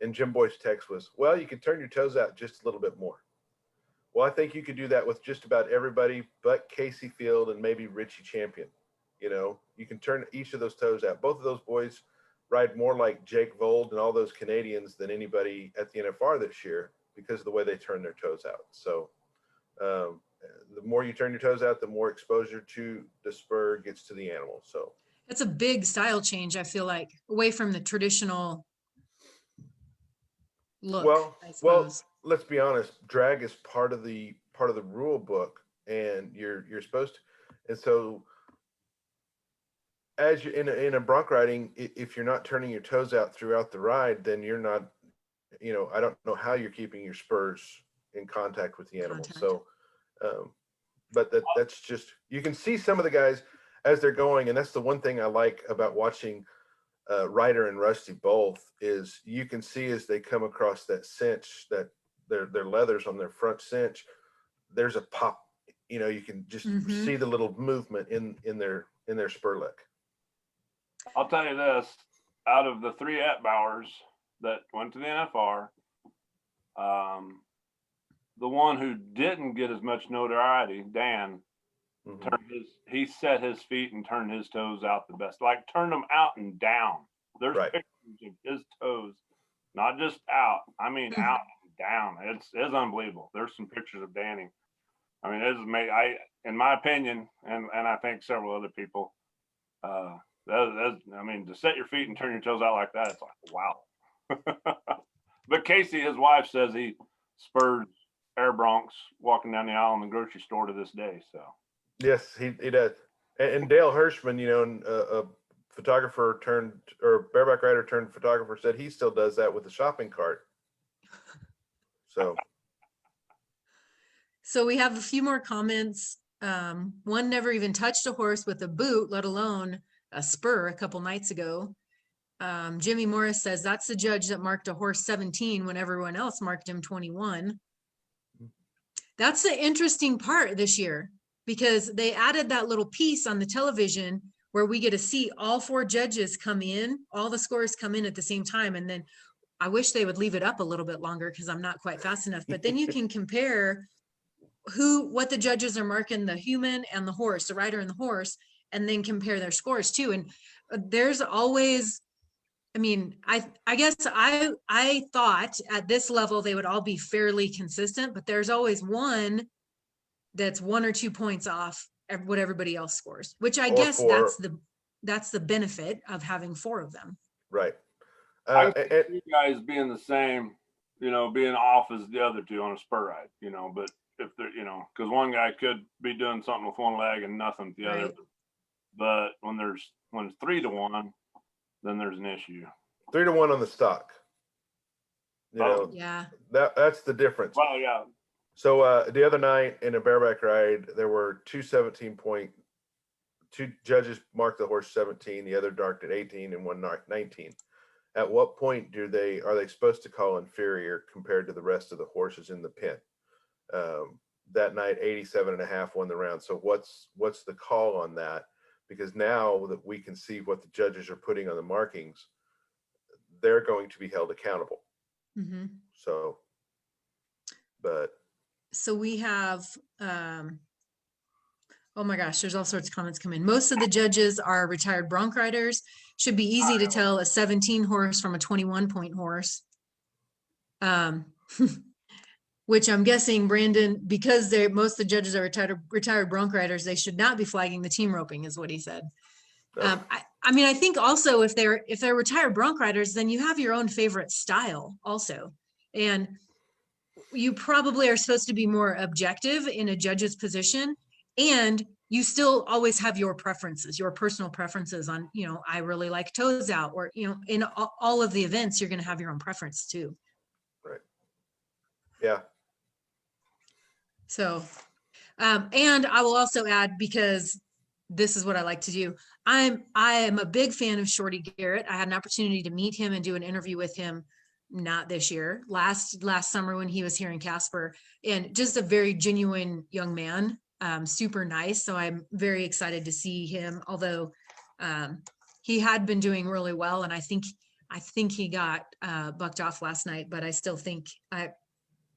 S3: and Jim Boy's text was, "Well, you could turn your toes out just a little bit more." Well, I think you could do that with just about everybody but Casey Field and maybe Richie Champion. You can turn each of those toes out. Both of those boys ride more like Jake Vold and all those Canadians than anybody at the NFR this year because of the way they turn their toes out. So the more you turn your toes out, the more exposure to the spur gets to the animal. So
S1: That's a big style change, I feel like, away from the traditional look, I
S3: well,
S1: suppose.
S3: let's be honest. Drag is part of the rule book, and you're supposed to. And so, as you in a bronc riding, if you're not turning your toes out throughout the ride, then you're not. I don't know how you're keeping your spurs in contact with the animal.
S1: Contact.
S3: So, but that's just, you can see some of the guys as they're going, and that's the one thing I like about watching Ryder and Rusty both, is you can see as they come across that cinch, that their leathers on their front cinch, there's a pop. You can just
S1: Mhm.
S3: see the little movement in their spur lick.
S2: I'll tell you this, out of the 3 Etbauers that went to the NFR, the one who didn't get as much notoriety, Dan, he set his feet and turned his toes out the best. Like, turned them out and down. There's
S3: Right.
S2: pictures of his toes, not just out. I mean, out and down. It's unbelievable. There's some pictures of Danny. I mean, it's amazing. In my opinion, and I think several other people, I mean, to set your feet and turn your toes out like that, it's like, wow. But Casey, his wife, says he spurred air broncs walking down the aisle in the grocery store to this day. So
S3: Yes, he does. And Dale Hirschman, a photographer or bareback rider turned photographer, said he still does that with a shopping cart.
S1: So we have a few more comments. One never even touched a horse with a boot, let alone a spur, a couple nights ago. Jimmy Morris says that's the judge that marked a horse 17 when everyone else marked him 21. That's the interesting part this year, because they added that little piece on the television where we get to see all 4 judges come in, all the scores come in at the same time. And then I wish they would leave it up a little bit longer because I'm not quite fast enough, but then you can compare what the judges are marking, the human and the horse, the rider and the horse, and then compare their scores too. And there's always, I mean, I guess I thought at this level they would all be fairly consistent, but there's always one that's 1 or 2 points off what everybody else scores, which I guess
S3: 4.
S1: that's the benefit of having 4 of them.
S3: Right.
S2: I can see you guys being the same, being off as the other 2 on a spur ride, but if they're, because one guy could be doing something with one leg and nothing with the other. But when it's 3 to 1, then there's an issue.
S3: 3 to 1 on the stock.
S1: Yeah.
S3: That's the difference.
S2: Well, yeah.
S3: So the other night in a bareback ride, there were 2 judges marked the horse 17, the other marked at 18, and one marked 19. At what point are they supposed to call inferior compared to the rest of the horses in the pen? that night, 87.5 won the round. So what's the call on that? Because now that we can see what the judges are putting on the markings, they're going to be held accountable.
S1: Mm-hmm.
S3: So, but
S1: So we have, oh my gosh, there's all sorts of comments come in. Most of the judges are retired bronc riders. Should be easy to tell a 17 horse from a 21 point horse. Which I'm guessing, Brandon, because most of the judges are retired bronc riders, they should not be flagging the team roping, is what he said.
S3: no.
S1: I mean, I think also if they're retired bronc riders, then you have your own favorite style also. And you probably are supposed to be more objective in a judge's position, and you still always have your preferences, your personal preferences on, I really like toes out, or, in all of the events, you're going to have your own preference too.
S3: Right. Yeah.
S1: So, and I will also add, because this is what I like to do. I am a big fan of Shorty Garrett. I had an opportunity to meet him and do an interview with him, not this year, last summer when he was here in Casper, and just a very genuine young man, super nice. So I'm very excited to see him, although he had been doing really well. And I think he got bucked off last night, but I still think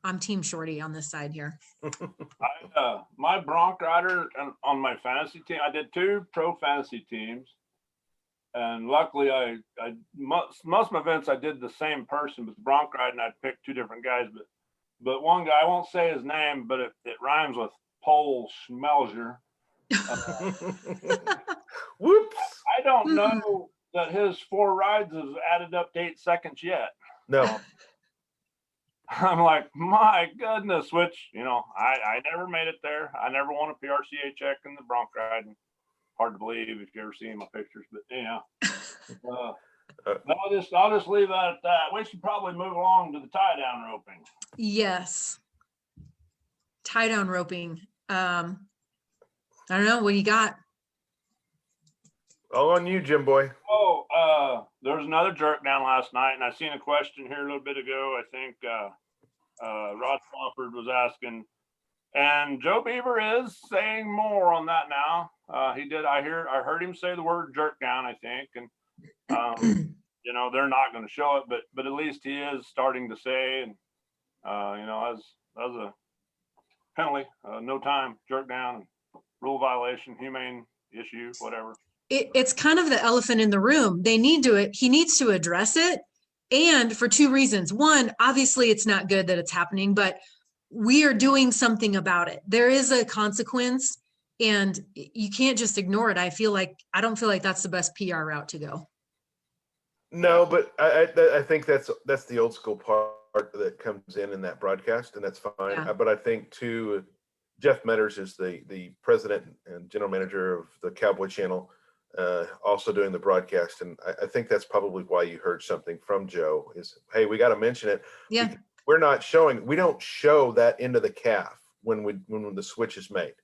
S1: I'm team Shorty on this side here.
S2: My bronc rider on my fantasy team, I did 2 pro fantasy teams, and luckily most of my events I did the same person, but the bronc riding I picked 2 different guys, but one guy, I won't say his name, but it rhymes with Pole Schmelzer.
S3: Whoops.
S2: I don't know that his 4 rides has added up to 8 seconds yet.
S3: No.
S2: I'm like, my goodness, which, I never made it there. I never won a PRCA check in the bronc riding. Hard to believe if you ever seen my pictures, but I'll just leave that at that. We should probably move along to the tie down roping.
S1: Yes. Tie down roping. I don't know. What do you got?
S3: All on you, Jim boy.
S2: There was another jerk down last night, and I seen a question here a little bit ago. I think Rod Swafford was asking, and Joe Beaver is saying more on that now. He did. I heard him say the word jerk down, I think, and they're not going to show it, but at least he is starting to say, and as a penalty, no time, jerk down, rule violation, humane issue, whatever.
S1: It's kind of the elephant in the room. He needs to address it. And for 2 reasons. One, obviously it's not good that it's happening, but we are doing something about it. There is a consequence, and you can't just ignore it. I don't feel like that's the best PR route to go.
S3: No, but I think that's the old school part that comes in that broadcast, and that's fine.
S1: Yeah.
S3: But I think too, Jeff Metters is the president and general manager of the Cowboy Channel, also doing the broadcast, and I think that's probably why you heard something from Joe is, hey, we got to mention it.
S1: Yeah.
S3: We don't show that into the calf when the switch is made,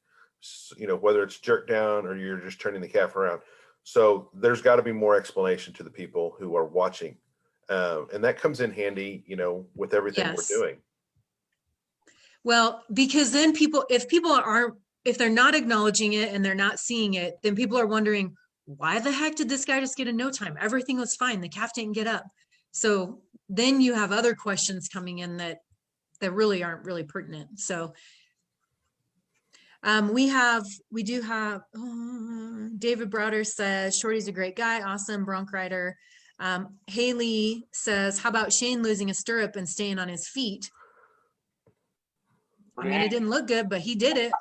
S3: whether it's jerk down or you're just turning the calf around. So there's got to be more explanation to the people who are watching, and that comes in handy, with everything
S1: Yes.
S3: we're doing.
S1: Well, because then if they're not acknowledging it and they're not seeing it, then people are wondering, why the heck did this guy just get a no time? Everything was fine. The calf didn't get up. So then you have other questions coming in that really aren't really pertinent. So we do have David Browder says Shorty's a great guy, awesome bronc rider. Haley says, how about Shane losing a stirrup and staying on his feet? I mean, it didn't look good, but he did it.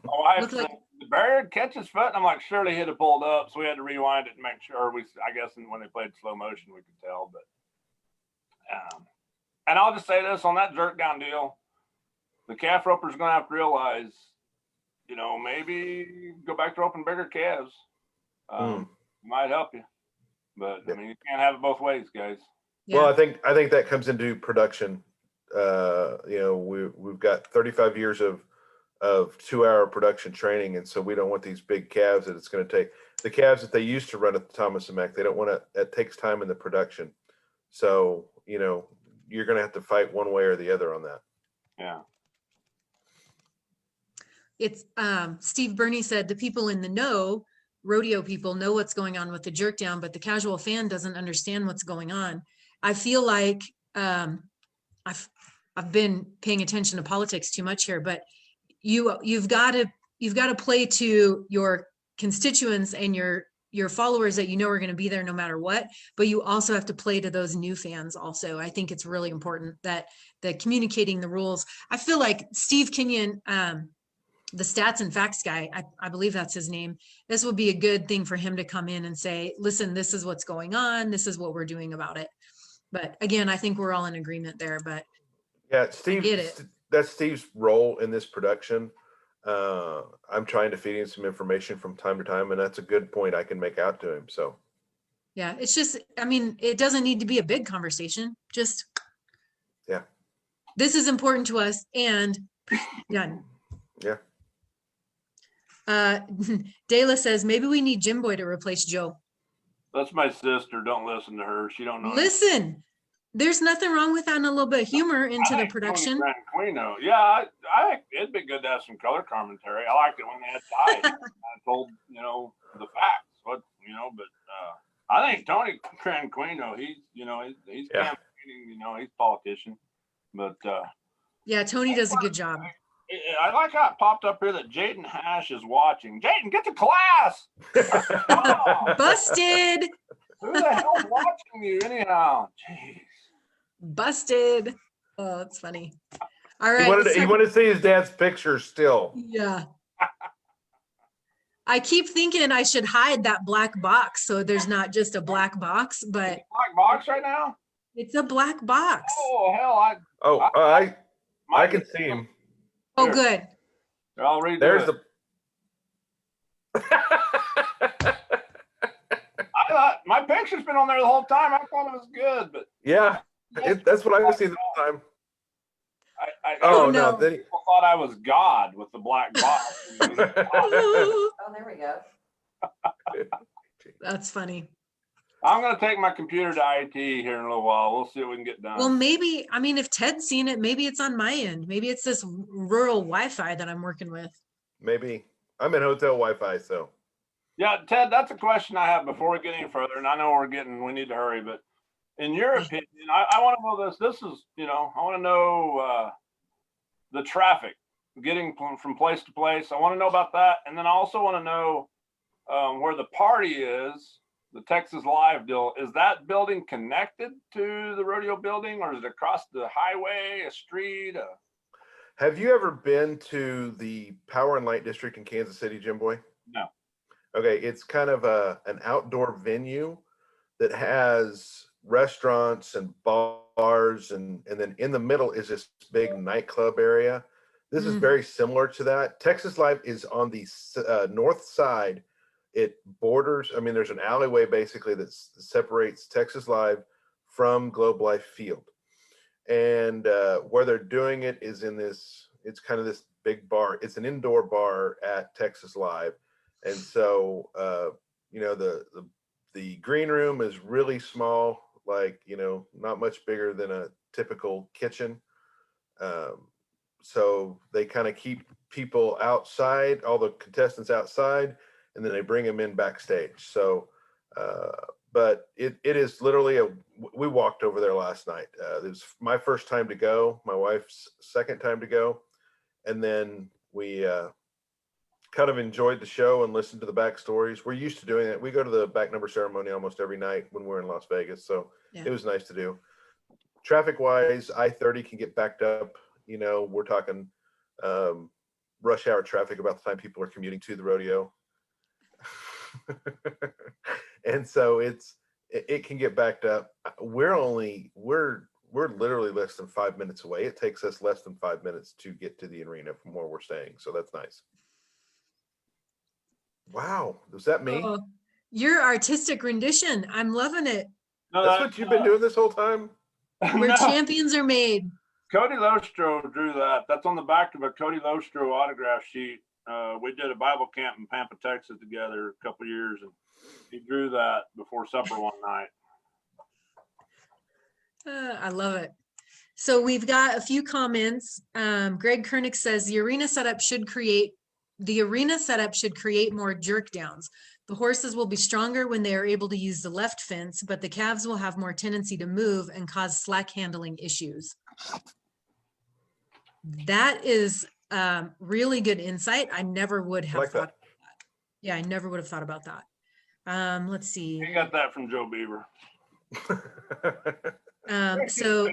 S2: My wife said, the barrier catch his foot, and I'm like, surely he'd have pulled up, so we had to rewind it and make sure. I guess when they played slow motion, we could tell. But and I'll just say this on that jerk down deal, the calf roper's going to have to realize, maybe go back to roping bigger calves. Might help you, but I mean, you can't have it both ways, guys.
S1: Yeah.
S3: Well, I think that comes into production. We've got 35 years of 2-hour production training, and so we don't want these big calves that it's going to take. The calves that they used to run at the Thomas and Mack, they don't want to. It takes time in the production, so you're going to have to fight one way or the other on that.
S2: Yeah.
S1: it's Steve Burney said the people in the know, rodeo people, know what's going on with the jerk down, but the casual fan doesn't understand what's going on. I feel like I've been paying attention to politics too much here, but you've got to play to your constituents and your followers that you know are going to be there no matter what, but you also have to play to those new fans also. I think it's really important that communicating the rules. I feel like Steve Kenyon, the stats and facts guy, I believe that's his name. This would be a good thing for him to come in and say, listen, this is what's going on. This is what we're doing about it. But again, I think we're all in agreement there, but
S3: Yeah, Steve,
S1: get it.
S3: that's Steve's role in this production. I'm trying to feed him some information from time to time, and that's a good point I can make out to him. So
S1: Yeah, it's just, I mean, it doesn't need to be a big conversation. Just,
S3: yeah,
S1: this is important to us and done.
S3: yeah.
S1: Dayla says, maybe we need Jim Boy to replace Joe.
S2: That's my sister. Don't listen to her. She don't know.
S1: Listen, there's nothing wrong with adding a little bit of humor into the production.
S2: Branquino. Yeah, I think it'd be good to have some color commentary. I liked it when they had ties. I told, the facts. But I think Tony Branquino, he's
S3: Yeah.
S2: campaigning, he's a politician. But
S1: Yeah, Tony does a good job.
S2: I like how it popped up here that Jaden Hash is watching. Jaden, get to class. Oh,
S1: Busted.
S2: who the hell's watching you anyhow? Jeez.
S1: Busted. Oh, that's funny. All right.
S3: He wanted to see his dad's picture still.
S1: Yeah. I keep thinking I should hide that black box so there's not just a black box, but
S2: Black box right now?
S1: it's a black box.
S2: Oh, hell.
S3: I can see him.
S1: Oh, good.
S2: I'll read
S3: There's
S2: it.
S3: the.
S2: I thought my picture's been on there the whole time. I thought it was good, but
S3: Yeah, that's what I see the whole time.
S2: Oh
S3: no!
S1: no.
S3: Then
S2: people thought I was God with the black box.
S4: Oh, there we go.
S1: That's funny.
S2: I'm gonna take my computer to IT here in a little while. We'll see what we can get done.
S1: Well, maybe, I mean, if Ted's seen it, maybe it's on my end. Maybe it's this rural Wi-Fi that I'm working with.
S3: maybe I'm in hotel Wi-Fi, so
S2: Yeah, Ted, that's a question I have before we get any further, and I know we need to hurry, but in your opinion, I want to know this. This is, I want to know the traffic getting from place to place. I want to know about that, and then I also want to know where the party is. The Texas Live deal, is that building connected to the rodeo building, or is it across the highway, a street?
S3: Have you ever been to the Power and Light District in Kansas City, Jim Boy?
S2: No.
S3: Okay, it's kind of an outdoor venue that has restaurants and bars, and then in the middle is this big nightclub area. This is very similar to that. Texas Live is on the north side. It borders, there's an alleyway basically that separates Texas Live from Globe Life Field. And where they're doing it is in it's kind of this big bar. It's an indoor bar at Texas Live. And so, the green room is really small, like, not much bigger than a typical kitchen. So they kind of keep people outside, all the contestants outside, and then they bring them in backstage. So, but it is literally we walked over there last night. It was my first time to go, my wife's second time to go. And then we kind of enjoyed the show and listened to the backstories. We're used to doing it. We go to the back number ceremony almost every night when we're in Las Vegas. So It was nice to do. Traffic wise, I-30 can get backed up. We're talking rush hour traffic about the time people are commuting to the rodeo. And so it can get backed up. We're literally less than 5 minutes away. It takes us less than 5 minutes to get to the arena from where we're staying. So that's nice. Wow. Was that me?
S1: Oh, your artistic rendition. I'm loving it.
S2: No,
S3: That's what you've been doing this whole time?
S1: Where champions are made.
S2: Cody Lostro drew that. That's on the back of a Cody Lostro autograph sheet. We did a Bible camp in Pampa, Texas together a couple of years, and he drew that before supper one night.
S1: I love it. So we've got a few comments. Greg Kernick says the arena setup should create The arena setup should create more jerk downs. The horses will be stronger when they are able to use the left fence, but the calves will have more tendency to move and cause slack handling issues. That is really good insight. I never would have
S3: like
S1: thought
S3: that.
S1: about that. Yeah, I never would have thought about that. Let's see.
S2: I got that from Joe Beaver.
S1: So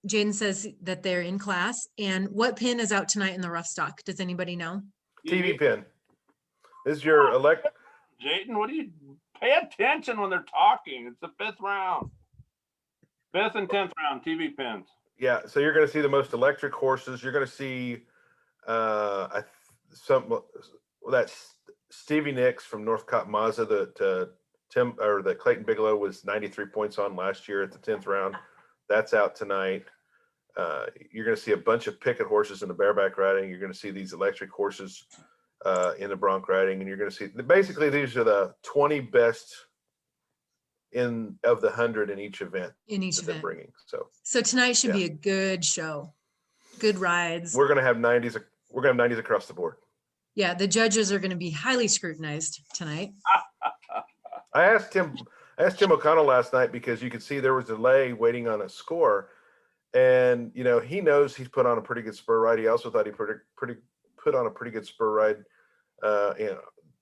S1: Jaden says that they're in class. And what pin is out tonight in the rough stock? Does anybody know?
S3: TV pin. This is your
S2: Jayden, what do you pay attention when they're talking? It's the 5th round. 5th and 10th round TV pins.
S3: Yeah, so you're going to see the most electric horses. You're going to see that's Stevie Nicks from Northcott Mazda that that Clayton Bigelow was 93 points on last year at the 10th round. That's out tonight. You're going to see a bunch of picket horses in the bareback riding. You're going to see these electric horses in the bronc riding, and you're going to see basically these are the 20 best of the 100 in each event.
S1: In each
S3: that they're
S1: event.
S3: bringing. So
S1: tonight should be a good show. Good rides.
S3: we're going to have 90s. We're going to have 90s across the board.
S1: Yeah, the judges are going to be highly scrutinized tonight.
S3: I asked Tim O'Connell last night because you could see there was a delay waiting on a score, and he knows he's put on a pretty good spur ride. He also thought he put on a pretty good spur ride,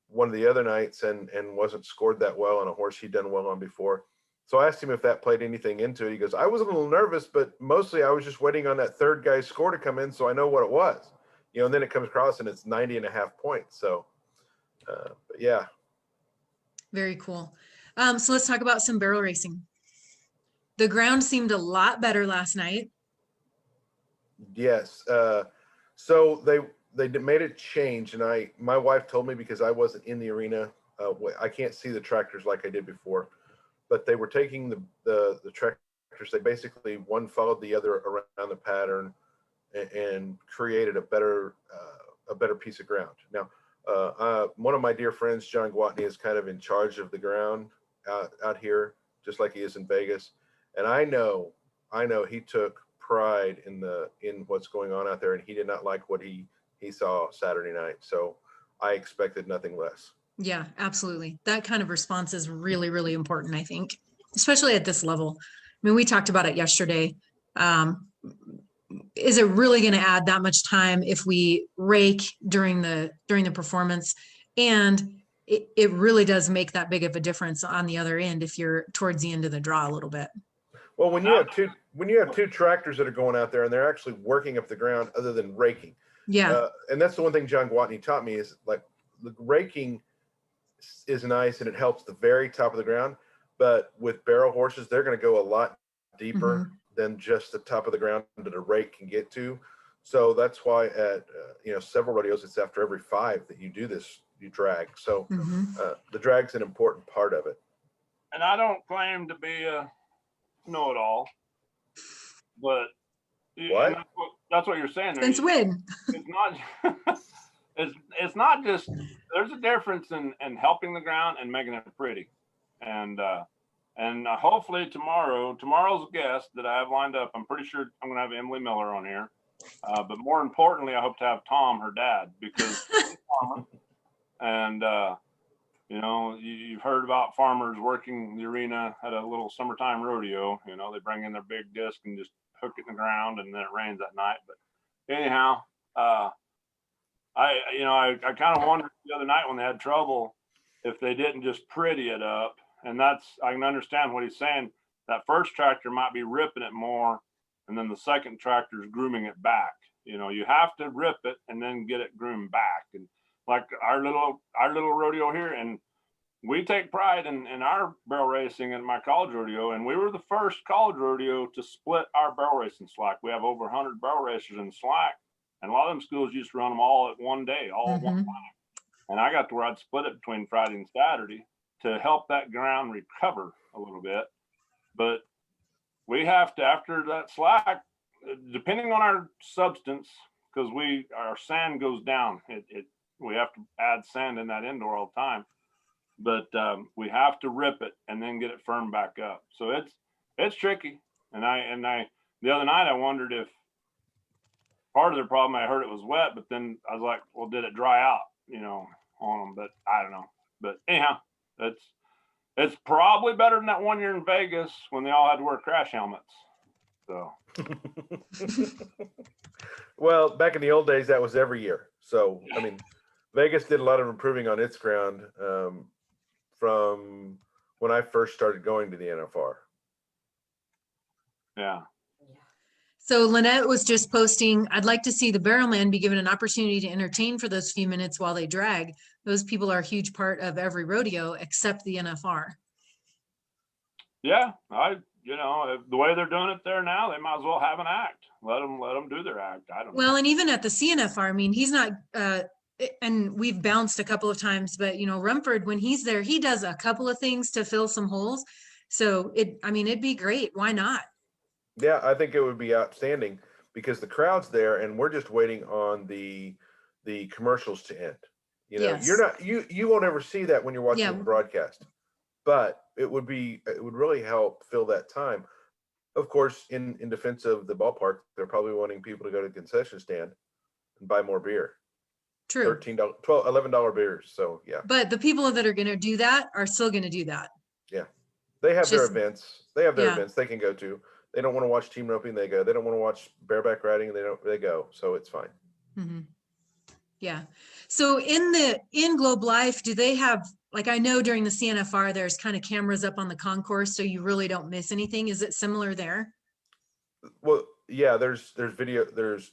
S3: one of the other nights, and wasn't scored that well on a horse he'd done well on before. So I asked him if that played anything into it. He goes, I was a little nervous, but mostly I was just waiting on that third guy's score to come in so I know what it was. And then it comes across and it's 90.5 points. So, but yeah.
S1: Very cool. So let's talk about some barrel racing. The ground seemed a lot better last night.
S3: Yes. So they made a change, and my wife told me because I wasn't in the arena. I can't see the tractors like I did before, but they were taking the tractors. They basically one followed the other around the pattern and created a better piece of ground. Now, one of my dear friends, John Gwatney, is kind of in charge of the ground out here, just like he is in Vegas. And I know he took pride in what's going on out there, and he did not like what he saw Saturday night. So I expected nothing less.
S1: Yeah, absolutely. That kind of response is really, really important, I think, especially at this level. I mean, we talked about it yesterday. Is it really going to add that much time if we rake during the performance? And it really does make that big of a difference on the other end if you're towards the end of the draw a little bit.
S3: Well, when you have two tractors that are going out there and they're actually working up the ground other than raking.
S1: Yeah.
S3: And that's the one thing John Gwatney taught me is like the raking is nice and it helps the very top of the ground. But with barrel horses, they're going to go a lot deeper than just the top of the ground that a rake can get to. So that's why at several rodeos, it's after every 5 that you do this, you drag. So the drag's an important part of it.
S2: And I don't claim to be a know-it-all, but that's what you're saying.
S1: Since when?
S2: It's not. It's not just. There's a difference in helping the ground and making it pretty, and hopefully tomorrow's guest that I have lined up. I'm pretty sure I'm going to have Emily Miller on here, but more importantly, I hope to have Tom, her dad, because he's a farmer, and you've heard about farmers working the arena at a little summertime rodeo. They bring in their big disc and just hook it in the ground, and then it rains that night. But anyhow, I kind of wondered the other night when they had trouble if they didn't just pretty it up. And I can understand what he's saying. That first tractor might be ripping it more, and then the second tractor is grooming it back. You have to rip it and then get it groomed back. And like our little rodeo here, and we take pride in our barrel racing at my college rodeo, and we were the first college rodeo to split our barrel racing slack. We have over 100 barrel racers in slack, and a lot of them schools used to run them all at one day, all at one time. And I got to where I'd split it between Friday and Saturday to help that ground recover a little bit. But we have to, after that slack, depending on our substance, because our sand goes down. We have to add sand in that indoor all the time. But we have to rip it and then get it firm back up. So it's tricky. And I the other night I wondered if part of their problem. I heard it was wet, but then I was like, well, did it dry out, on them? But I don't know. But anyhow, it's probably better than that one year in Vegas when they all had to wear crash helmets. So.
S3: Well, back in the old days, that was every year. So, I mean, Vegas did a lot of improving on its ground from when I first started going to the NFR.
S2: Yeah.
S1: So Lynette was just posting, I'd like to see the Barrelman be given an opportunity to entertain for those few minutes while they drag. Those people are a huge part of every rodeo except the NFR.
S2: Yeah, the way they're doing it there now, they might as well have an act. Let them do their act. I don't know.
S1: Well, and even at the CNFR, I mean, he's not, and we've bounced a couple of times, but Rumford, when he's there, he does a couple of things to fill some holes. So it'd be great. Why not?
S3: Yeah, I think it would be outstanding because the crowd's there and we're just waiting on the commercials to end.
S1: Yes.
S3: You won't ever see that when you're watching
S1: Yeah.
S3: the broadcast, but it would really help fill that time. Of course, in defense of the ballpark, they're probably wanting people to go to the concession stand and buy more beer.
S1: True.
S3: $13, $12, $11 beers. So yeah.
S1: But the people that are going to do that are still going to do that.
S3: Yeah. They have their
S1: Just-
S3: events. They have their
S1: Yeah.
S3: events they can go to. They don't want to watch team roping, they go. They don't want to watch bareback riding, they go. So it's fine.
S1: Mm-hmm. Yeah. So in Globe Life, do they have, like, I know during the CNFR, there's kind of cameras up on the concourse, so you really don't miss anything. Is it similar there?
S3: Well, yeah, there's video, there's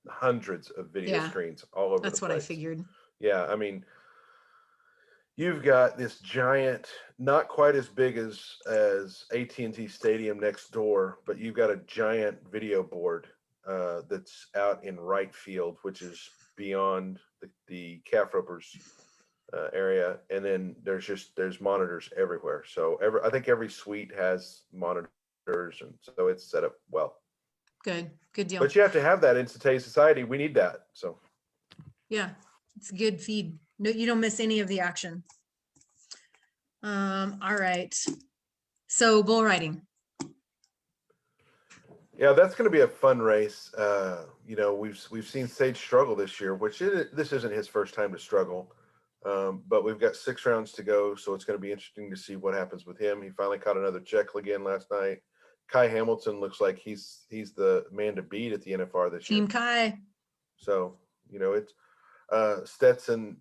S3: hundreds of video
S1: Yeah.
S3: screens all over
S1: That's
S3: the
S1: what I
S3: place.
S1: figured.
S3: Yeah, I mean, you've got this giant, not quite as big as AT&T Stadium next door, but you've got a giant video board that's out in right field, which is beyond the calf ropers area, and then there's monitors everywhere. So I think every suite has monitors, and so it's set up well.
S1: Good deal.
S3: But you have to have that in today's society. We need that. So
S1: Yeah, it's a good feed. No, you don't miss any of the action. All right. So bull riding.
S3: yeah, that's going to be a fun race. We've seen Sage struggle this year, this isn't his first time to struggle. But we've got 6 rounds to go, so it's going to be interesting to see what happens with him. He finally caught another check again last night. Kai Hamilton looks like he's the man to beat at the NFR this year.
S1: Team Kai.
S3: So it's Stetson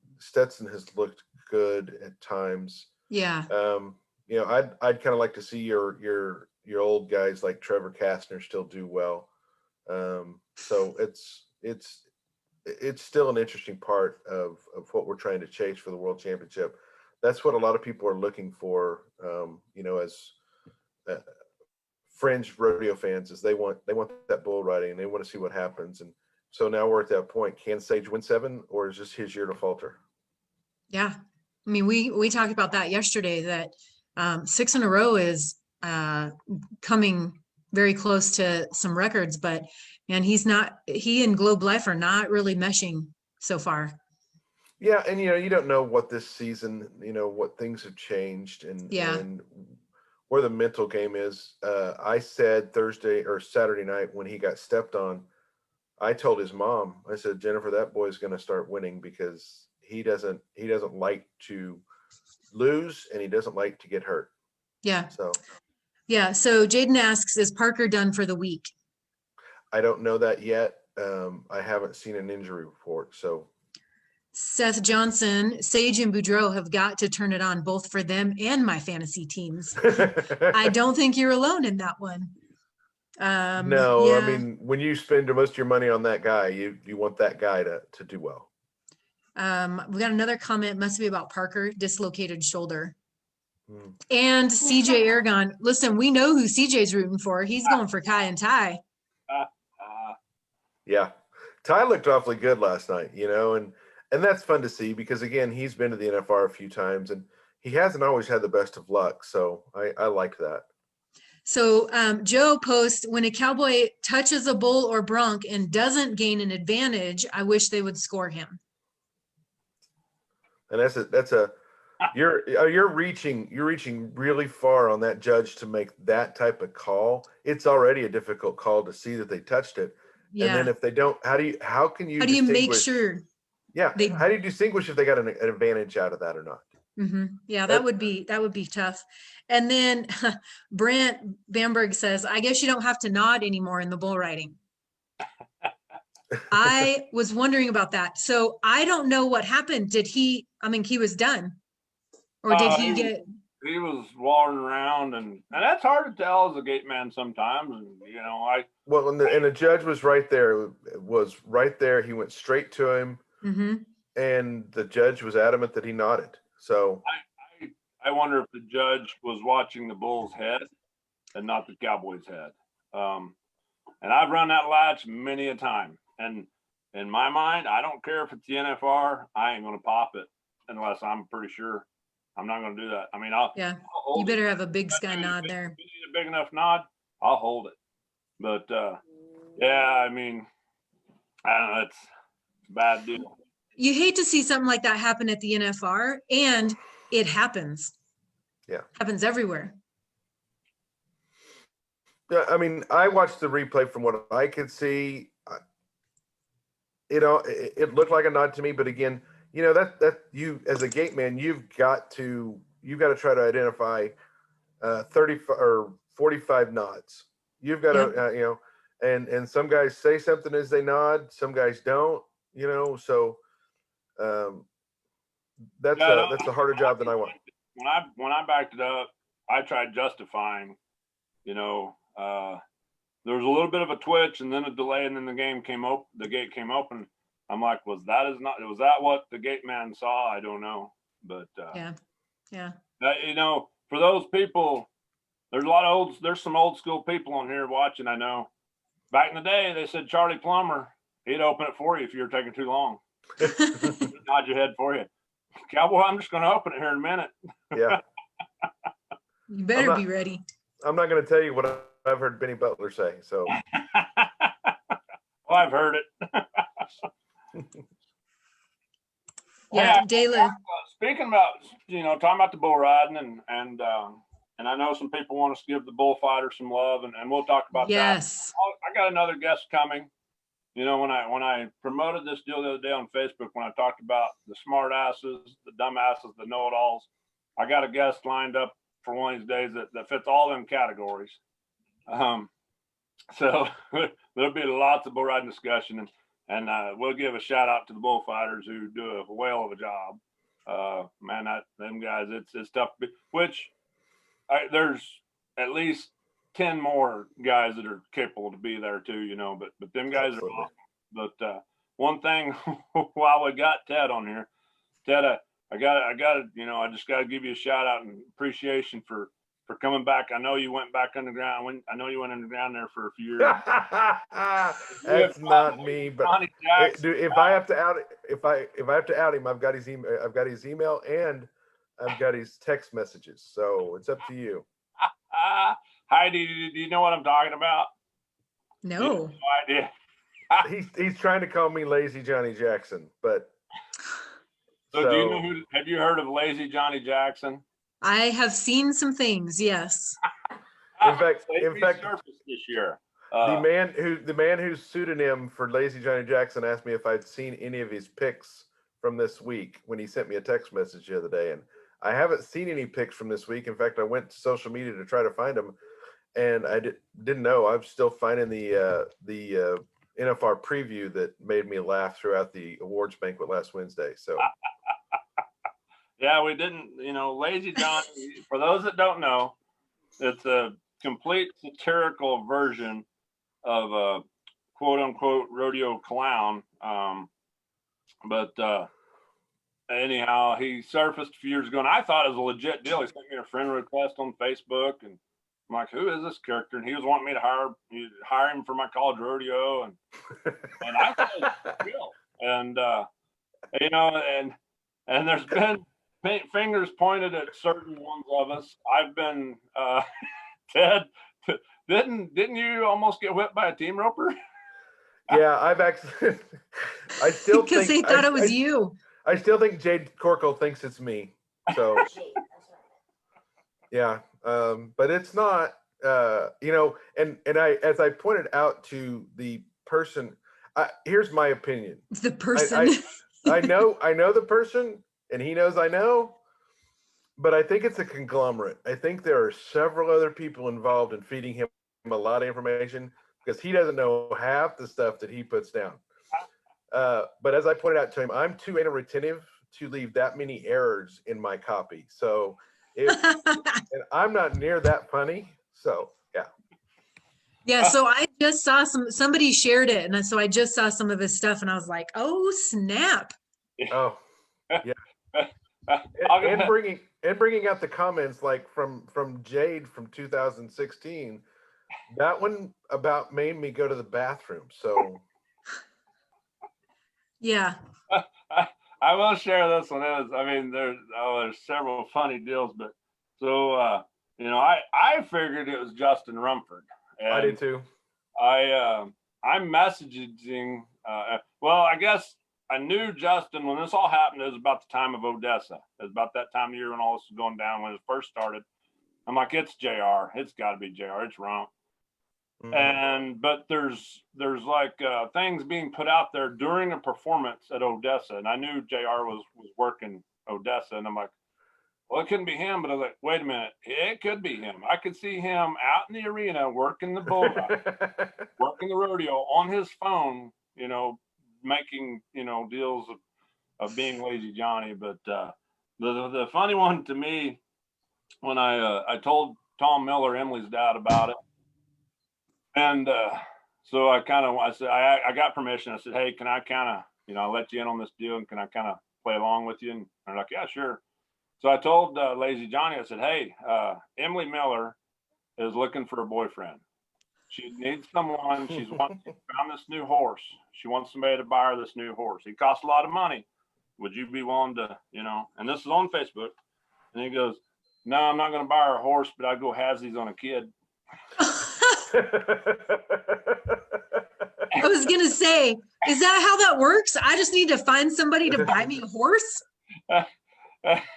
S3: has looked good at times.
S1: Yeah.
S3: I'd kind of like to see your old guys like Trevor Kastner still do well. So it's still an interesting part of what we're trying to chase for the World Championship. That's what a lot of people are looking for, as fringe rodeo fans, is they want that bull riding and they want to see what happens. And so now we're at that point. Can Sage win 7, or is this his year to falter?
S1: Yeah. I mean, we talked about that yesterday, that 6 in a row is coming very close to some records, but man, he and Globe Life are not really meshing so far.
S3: Yeah. And, you don't know what this season, what things have changed and where the mental game is. I said Thursday or Saturday night when he got stepped on, I told his mom, I said, Jennifer, that boy's going to start winning because he doesn't like to lose and he doesn't like to get hurt.
S1: Yeah.
S3: So
S1: Jaden asks, is Parker done for the week?
S3: I don't know that yet. I haven't seen an injury report. So
S1: Seth Johnson, Sage and Boudreaux have got to turn it on, both for them and my fantasy teams. I don't think you're alone in that one.
S3: No,
S1: yeah.
S3: I mean, when you spend most of your money on that guy, you want that guy to do well.
S1: We got another comment, must be about Parker, dislocated shoulder. And CJ Aragon. Listen, we know who CJ's rooting for. He's going for Kai and Ty.
S3: Yeah. Ty looked awfully good last night, and that's fun to see because, again, he's been to the NFR a few times and he hasn't always had the best of luck. So I like that. So
S1: Joe posts, when a cowboy touches a bull or bronc and doesn't gain an advantage, I wish they would score him.
S3: And you're reaching really far on that judge to make that type of call. It's already a difficult call to see that they touched it.
S1: Yeah.
S3: And then if they don't, how can you
S1: How do you make
S3: distinguish?
S1: sure?
S3: Yeah.
S1: they-
S3: How do you distinguish if they got an advantage out of that or not?
S1: Yeah,
S3: That-
S1: that would be tough. And then Brent Bamberg says, I guess you don't have to nod anymore in the bull riding. I was wondering about that. So I don't know what happened. He was done. Or did he get,
S2: He was wandering around, and that's hard to tell as a gate man sometimes. And
S3: Well, and the judge was right there. He went straight to him, and the judge was adamant that he nodded. So
S2: I wonder if the judge was watching the bull's head and not the cowboy's head. And I've run that latch many a time. And in my mind, I don't care if it's the NFR. I ain't going to pop it unless I'm pretty sure. I'm not going to do that. I mean, I'll
S1: you better have a big sky nod there.
S2: If you need a big enough nod, I'll hold it. But yeah, I mean, I don't know. It's a bad deal.
S1: You hate to see something like that happen at the NFR, and it happens.
S3: Yeah.
S1: Happens everywhere.
S3: yeah, I mean, I watched the replay from what I could see. It looked like a nod to me, but again, that you as a gate man, you've got to try to identify 30 or 45 nods. You've got to and some guys say something as they nod, some guys don't, so that's a harder job than I want.
S2: When I backed it up, I tried justifying, there was a little bit of a twitch and then a delay, and then the gate came open. I'm like, was that what the gate man saw? I don't know. But
S1: yeah.
S2: For those people, there's some old school people on here watching. I know back in the day, they said Charlie Plummer, he'd open it for you if you were taking too long. Nod your head for you. Cowboy, I'm just going to open it here in a minute.
S3: Yeah.
S1: You better be ready.
S3: I'm not going to tell you what I've heard Benny Butler say. So
S2: well, I've heard it.
S1: Yeah, Dayla.
S2: Speaking about, talking about the bull riding and I know some people want us to give the bullfighters some love, and we'll talk about that.
S1: Yes.
S2: I got another guest coming. When I promoted this deal the other day on Facebook, when I talked about the smart asses, the dumb asses, the know-it-alls, I got a guest lined up for one of these days that fits all them categories. So there'll be lots of bull riding discussion, and we'll give a shout out to the bullfighters who do a whale of a job. Man, them guys, it's tough. There's at least 10 more guys that are capable to be there too, but them guys
S3: Absolutely.
S2: are awesome. But one thing, while we got Ted on here, Ted, I just got to give you a shout out and appreciation for coming back. I know you went back underground. I know you went underground there for a few years.
S3: That's not me, but if I have to out him, I've got his email and I've got his text messages. So it's up to you.
S2: Heidi, do you know what I'm talking about?
S1: No.
S2: No idea.
S3: He's trying to call me Lazy Johnny Jackson, but
S2: so do you know have you heard of Lazy Johnny Jackson?
S1: I have seen some things, yes.
S3: In fact,
S2: this year.
S3: The man whose pseudonym for Lazy Johnny Jackson asked me if I'd seen any of his pics from this week when he sent me a text message the other day, and I haven't seen any pics from this week. In fact, I went to social media to try to find them, and I didn't know. I'm still finding the NFR preview that made me laugh throughout the awards banquet last Wednesday. So.
S2: Yeah, we didn't, Lazy Johnny, for those that don't know, it's a complete satirical version of a quote unquote rodeo clown. But anyhow, he surfaced a few years ago, and I thought it was a legit deal. He sent me a friend request on Facebook, and I'm like, who is this character? And he was wanting me to hire him for my college rodeo. And I thought it was real. And, and there's been fingers pointed at certain ones of us. I've been, Ted, didn't you almost get whipped by a team roper?
S3: Yeah, I've actually, I still
S1: because
S3: think
S1: they thought it was you.
S3: I still think Jade Corkle thinks it's me. So yeah, but it's not. And I, as I pointed out to the person. Here's my opinion.
S1: The person.
S3: I know the person, and he knows I know, but I think it's a conglomerate. I think there are several other people involved in feeding him a lot of information because he doesn't know half the stuff that he puts down. But as I pointed out to him, I'm too retentive to leave that many errors in my copy. So and I'm not near that funny. So yeah.
S1: Yeah, so I just saw somebody shared it, and so I just saw some of his stuff, and I was like, "Oh snap!"
S3: Oh, yeah. And bringing out the comments like from Jade from 2016. That one about made me go to the bathroom. So
S1: Yeah.
S2: I will share this one. I mean, there's several funny deals, but so you know, I figured it was Justin Rumford. And
S3: I did too.
S2: I'm messaging. Well, I guess I knew Justin when this all happened. It was about the time of Odessa. It was about that time of year when all this was going down when it first started. I'm like, it's JR. It's got to be JR. It's Rump. Mm-hmm. But there's like things being put out there during a performance at Odessa, and I knew JR was working Odessa, and I'm like, well, it couldn't be him. But I was like, wait a minute, it could be him. I could see him out in the arena working the bull ride, working the rodeo on his phone, you know, making, you know, deals of being Lazy Johnny. But the funny one to me, when I told Tom Miller, Emily's dad, about it, and so I said, I got permission. I said, hey, can I kind of, you know, let you in on this deal, and can I kind of play along with you? And they're like, yeah, sure. So I told Lazy Johnny, I said, hey, Emily Miller is looking for a boyfriend. She needs someone. She found this new horse. She wants somebody to buy her this new horse. It costs a lot of money. Would you be willing to, you know? And this is on Facebook. And he goes, no, I'm not going to buy her a horse, but I'd go halvesies on a kid.
S1: I was gonna say, is that how that works? I just need to find somebody to buy me a horse.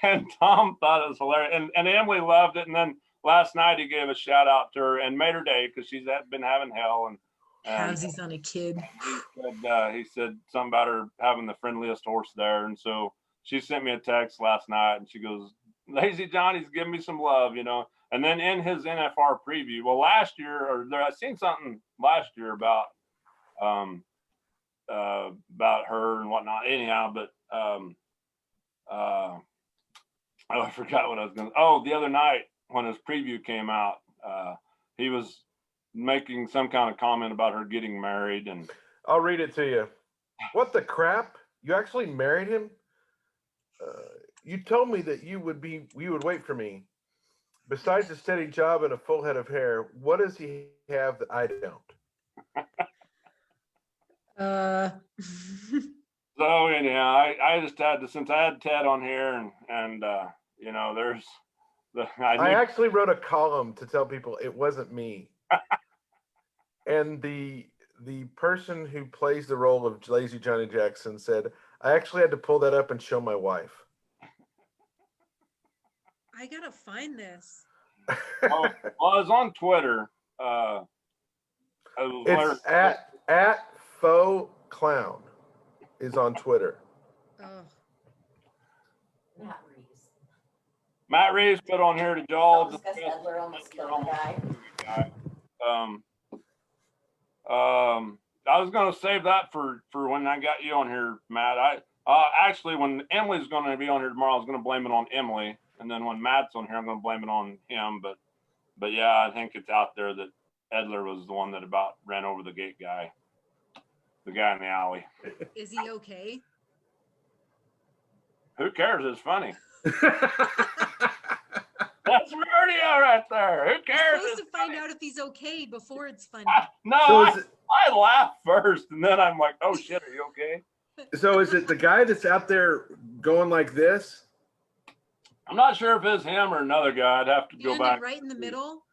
S2: And Tom thought it was hilarious, and Emily loved it. And then last night he gave a shout out to her and made her day because she's been having hell. And
S1: halvesies on a kid.
S2: He said something about her having the friendliest horse there, and so she sent me a text last night, and she goes, Lazy Johnny's giving me some love, you know. And then in his NFR preview, well, last year, I seen something last year about her and whatnot. Anyhow, but I forgot what I was going to. Oh, the other night when his preview came out, he was making some kind of comment about her getting married, and
S3: I'll read it to you. What the crap? You actually married him? You told me that you would wait for me. Besides a steady job and a full head of hair, what does he have that I don't?
S2: So anyhow, I just had to, since I had Ted on here, and you know, there's I
S3: actually wrote a column to tell people it wasn't me. And the person who plays the role of Lazy Johnny Jackson said, I actually had to pull that up and show my wife.
S1: I gotta find this.
S2: Well, I was on Twitter.
S3: It's at Faux Clown is on Twitter.
S1: Oh.
S2: Matt Reeves put on here to Joel.
S4: Discuss Edler on the stone guy.
S2: I was going to save that for when I got you on here, Matt. Actually, when Emily's going to be on here tomorrow, I was going to blame it on Emily, and then when Matt's on here, I'm going to blame it on him. But yeah, I think it's out there that Edler was the one that about ran over the gate guy, the guy in the alley.
S1: Is he okay?
S2: Who cares? It's funny. That's rodeo right there. Who cares?
S1: You're supposed to find out if he's okay before it's funny.
S2: I laugh first, and then I'm like, oh shit, are you okay?
S3: So is it the guy that's out there going like this?
S2: I'm not sure if it's him or another guy. I'd have to go back.
S1: Right in the middle?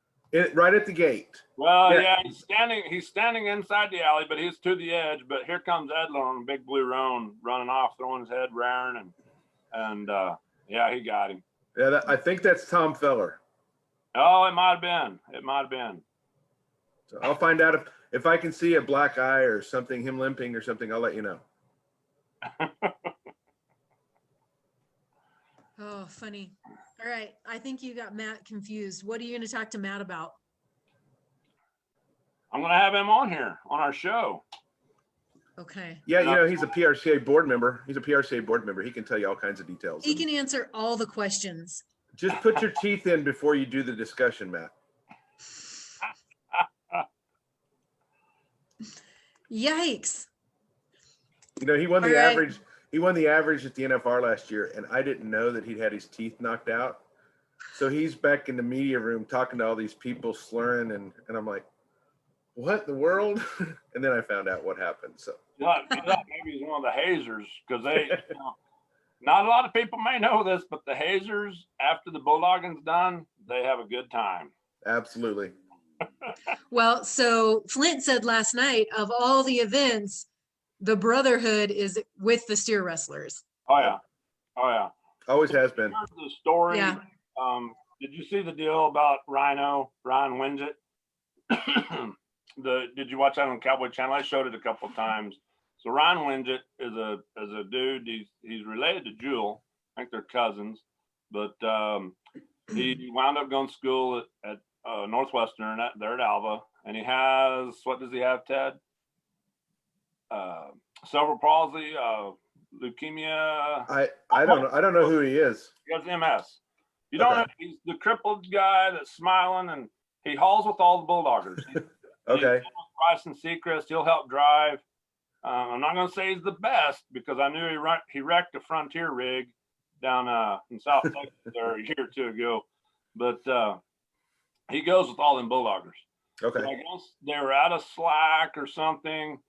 S3: Right at the gate.
S2: Well, yeah, he's standing inside the alley, but he's to the edge. But here comes Edler on a big blue roan running off, throwing his head, raring, and yeah, he got him.
S3: Yeah, I think that's Tom Feller.
S2: Oh, it might have been. It might have been.
S3: So I'll find out if I can see a black eye or something, him limping or something, I'll let you know.
S1: Oh, funny. All right. I think you got Matt confused. What are you going to talk to Matt about?
S2: I'm going to have him on here on our show.
S1: Okay.
S3: Yeah, you know, he's a PRCA board member. He's a PRCA board member. He can tell you all kinds of details.
S1: He can answer all the questions.
S3: Just put your teeth in before you do the discussion, Matt.
S1: Yikes.
S3: You know, he won the
S1: All right.
S3: average. He won the average at the NFR last year, and I didn't know that he'd had his teeth knocked out. So he's back in the media room talking to all these people, slurring, and I'm like, what in the world? And then I found out what happened. So
S2: Maybe he's one of the hazers, because not a lot of people may know this, but the hazers, after the bulldogging's done, they have a good time.
S3: absolutely.
S1: Well, so Flint said last night, of all the events, the Brotherhood is with the steer wrestlers.
S2: Oh yeah.
S3: Always has been.
S2: Here's the story.
S1: Yeah.
S2: Did you see the deal about Ryan Wingett? Did you watch that on Cowboy Channel? I showed it a couple of times. So Ryan Wingett is a dude. He's related to Jewel. I think they're cousins, but he wound up going to school at Northwestern there at Alva, and he has, what does he have, Ted? Cerebral palsy, leukemia.
S3: I don't know who he is.
S2: He has MS. You don't know, he's the crippled guy that's smiling, and he hauls with all the bulldoggers.
S3: Okay.
S2: Price and Seacrest, he'll help drive. I'm not going to say he's the best, because I knew he wrecked a Frontier rig down in South Texas there a year or two ago. But he goes with all them bulldoggers.
S3: Okay.
S2: So I guess they were out of slack or something,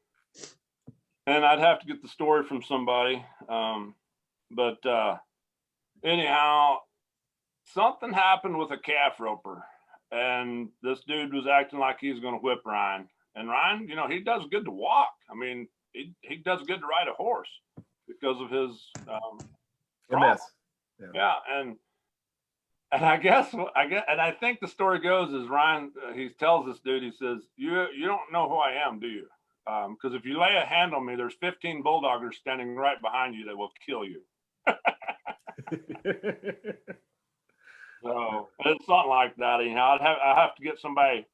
S2: and I'd have to get the story from somebody. But anyhow, something happened with a calf roper, and this dude was acting like he's going to whip Ryan. And Ryan, you know, he does good to walk. I mean, he does good to ride a horse because of his
S3: MS.
S2: Yeah, and I guess, and I think the story goes is Ryan. He tells this dude, he says, "You don't know who I am, do you? Because if you lay a hand on me, there's 15 bulldoggers standing right behind you that will kill you." So it's something like that. Anyhow, I have to get somebody.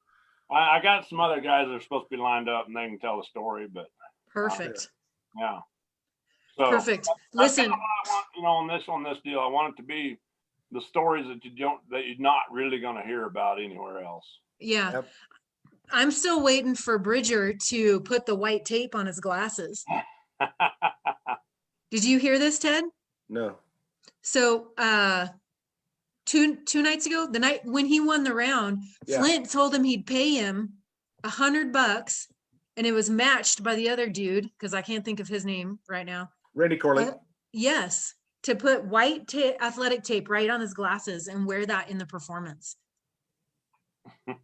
S2: I got some other guys that are supposed to be lined up, and they can tell the story. But
S1: Perfect.
S2: yeah. So
S1: Perfect.
S2: that's
S1: Listen,
S2: kind of what I want, on this deal. I want it to be the stories that you're not really going to hear about anywhere else.
S1: yeah.
S3: Yep.
S1: I'm still waiting for Bridger to put the white tape on his glasses. Did you hear this, Ted?
S3: No.
S1: So two nights ago, the night when he won the round,
S3: Yeah.
S1: Flint told him he'd pay him $100, and it was matched by the other dude, because I can't think of his name right now.
S3: Randy Corley.
S1: Yes, to put white athletic tape right on his glasses and wear that in the performance. And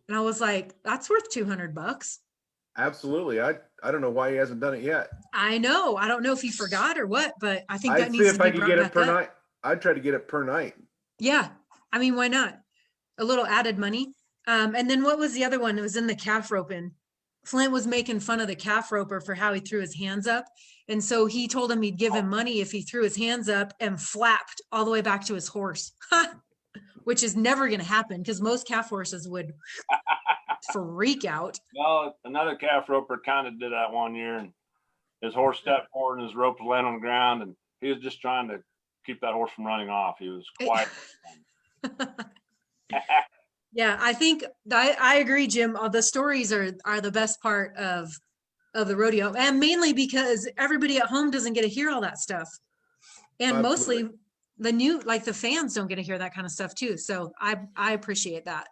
S1: I was like, that's worth $200.
S3: Absolutely. I don't know why he hasn't done it yet.
S1: I know. I don't know if he forgot or what, but I think that
S3: I'd see
S1: needs
S3: if
S1: to
S3: I
S1: be
S3: could
S1: brought
S3: get it
S1: back
S3: per
S1: up.
S3: night. I'd try to get it per night.
S1: Yeah. I mean, why not? A little added money. And then what was the other one? It was in the calf roping. Flint was making fun of the calf roper for how he threw his hands up. And so he told him he'd give him money if he threw his hands up and flapped all the way back to his horse, which is never going to happen because most calf horses would freak out.
S2: Well, another calf roper kind of did that one year, and his horse stepped forward and his rope was laying on the ground, and he was just trying to keep that horse from running off. He was quiet.
S1: Yeah, I think I agree, Jim. The stories are the best part of the rodeo, and mainly because everybody at home doesn't get to hear all that stuff, and
S3: Absolutely.
S1: mostly the fans don't get to hear that kind of stuff too. So I appreciate that.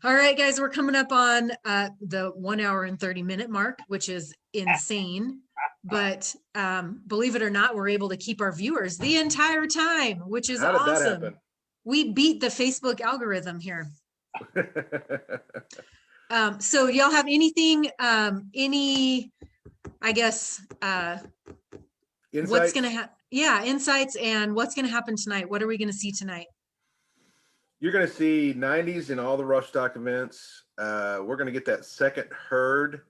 S1: All right, guys, we're coming up on the 1 hour and 30-minute mark, which is insane. But believe it or not, we're able to keep our viewers the entire time, which is
S3: How did that
S1: awesome.
S3: happen?
S1: We beat the Facebook algorithm here. So y'all have anything, I guess,
S3: Insights?
S1: what's going to happen? Yeah, insights and what's going to happen tonight. What are we going to see tonight?
S3: You're going to see 90s in all the rough stock events. we're going to get that second herd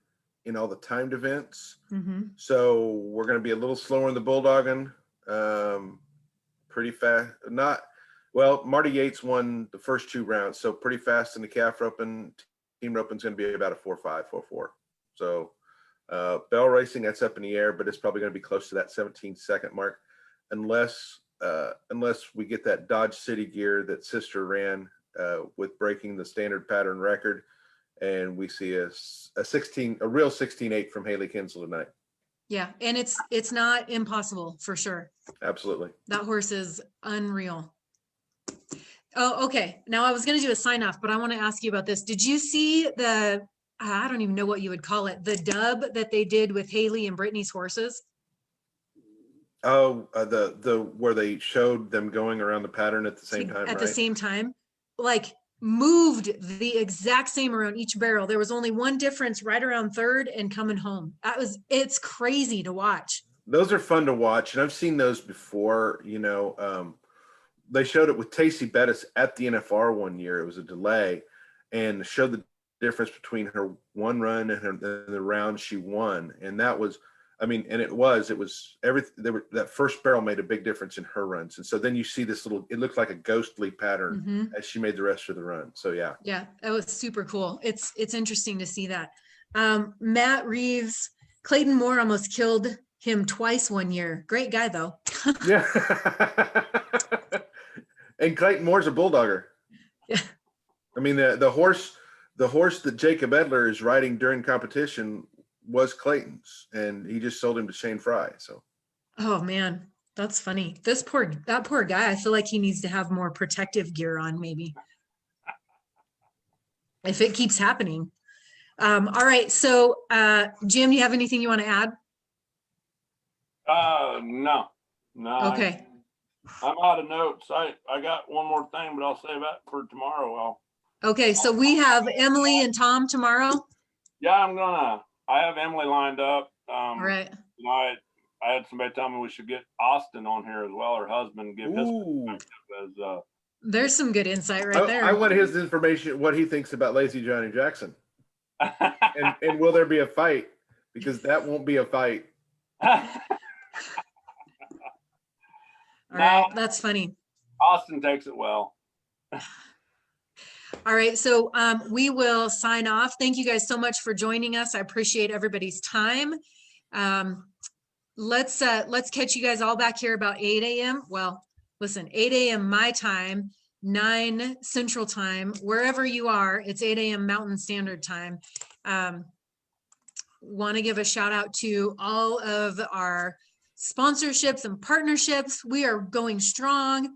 S3: in all the timed events.
S1: Mhm.
S3: So we're going to be a little slower in the bulldogging, pretty fast. Marty Yates won the first 2 rounds, so pretty fast in the calf roping. Team roping is going to be about a 4.5, 4.4. So bell racing, that's up in the air, but it's probably going to be close to that 17-second mark, unless we get that Dodge City gear that Sister ran with breaking the standard pattern record, and we see a real 16.8 from Haley Kinsel tonight.
S1: Yeah, and it's not impossible for sure.
S3: Absolutely.
S1: That horse is unreal. Oh, okay. Now I was going to do a sign off, but I want to ask you about this. Did you see I don't even know what you would call it, the dub that they did with Haley and Brittany's horses?
S3: Oh, the where they showed them going around the pattern at the same time,
S1: At
S3: right?
S1: the same time, like moved the exact same around each barrel. There was only one difference right around third and coming home. It's crazy to watch.
S3: Those are fun to watch, and I've seen those before. They showed it with Tacey Bettis at the NFR one year. It was a delay, and showed the difference between her one run and the round she won. And that was, it was everything. That first barrel made a big difference in her runs. And so then you see this it looked like a ghostly pattern as she made the rest of the run. So yeah.
S1: Yeah, that was super cool. It's interesting to see that. Matt Reeves, Clayton Moore almost killed him twice one year. Great guy though.
S3: Yeah. And Clayton Moore's a bulldogger.
S1: Yeah.
S3: The horse that Jacob Edler is riding during competition was Clayton's, and he just sold him to Shane Fry. So,
S1: oh man, that's funny. That poor guy. I feel like he needs to have more protective gear on, maybe, if it keeps happening. All right. So, Jim, you have anything you want to add?
S2: No.
S1: Okay.
S2: I'm out of notes. I got one more thing, but I'll save that for tomorrow.
S1: Okay. So we have Emily and Tom tomorrow.
S2: Yeah, I have Emily lined up.
S1: All right.
S2: I had somebody tell me we should get Austin on here as well, her husband, give his perspective as
S1: there's some good insight right there.
S3: I want his information, what he thinks about Lazy Johnny Jackson. and will there be a fight? Because that won't be a fight.
S1: All right, that's funny.
S2: Austin takes it well.
S1: All right, so we will sign off. Thank you guys so much for joining us. I appreciate everybody's time. Let's catch you guys all back here about 8 a.m. Well, listen, 8 a.m. my time, 9 Central Time, wherever you are, it's 8 a.m. Mountain Standard Time. Want to give a shout out to all of our sponsorships and partnerships. We are going strong.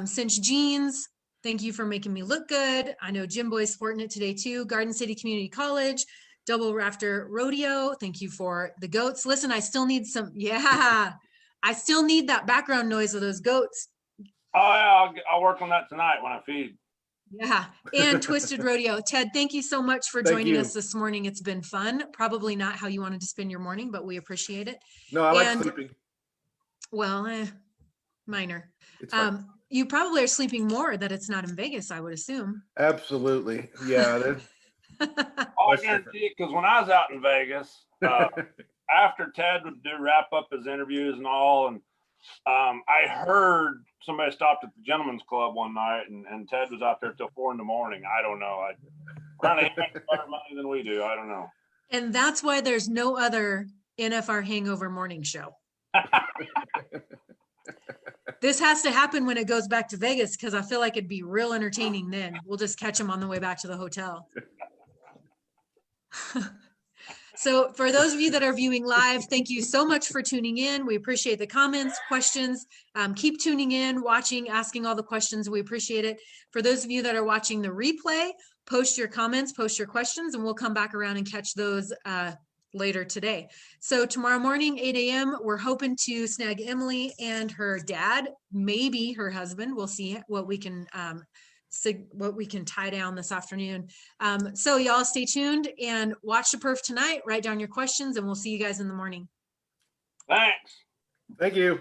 S1: Cinch Jeans, thank you for making me look good. I know Jim Boy's sporting it today too. Garden City Community College, Double Rafter Rodeo, thank you for the goats. Listen, I still need I still need that background noise of those goats.
S2: Oh yeah, I'll work on that tonight when I feed.
S1: Yeah, and Twisted Rodeo. Ted, thank you so much for joining us this morning. It's been fun. Probably not how you wanted to spend your morning, but we appreciate it.
S3: No, I like sleeping.
S1: Well, minor.
S3: It's fine.
S1: You probably are sleeping more that it's not in Vegas, I would assume.
S3: Absolutely. Yeah.
S2: I guarantee it, because when I was out in Vegas, after Ted would wrap up his interviews and all, and I heard somebody stopped at the Gentleman's Club one night, and Ted was out there till 4 a.m. I don't know. Apparently he makes better money than we do. I don't know.
S1: And that's why there's no other NFR Hangover morning show. This has to happen when it goes back to Vegas, because I feel like it'd be real entertaining then. We'll just catch them on the way back to the hotel. So for those of you that are viewing live, thank you so much for tuning in. We appreciate the comments, questions. Keep tuning in, watching, asking all the questions. We appreciate it. For those of you that are watching the replay, post your comments, post your questions, and we'll come back around and catch those later today. So tomorrow morning, 8 a.m., we're hoping to snag Emily and her dad, maybe her husband. We'll see what we can tie down this afternoon. So y'all stay tuned and watch the perf tonight. Write down your questions, and we'll see you guys in the morning.
S2: Thanks.
S3: Thank you.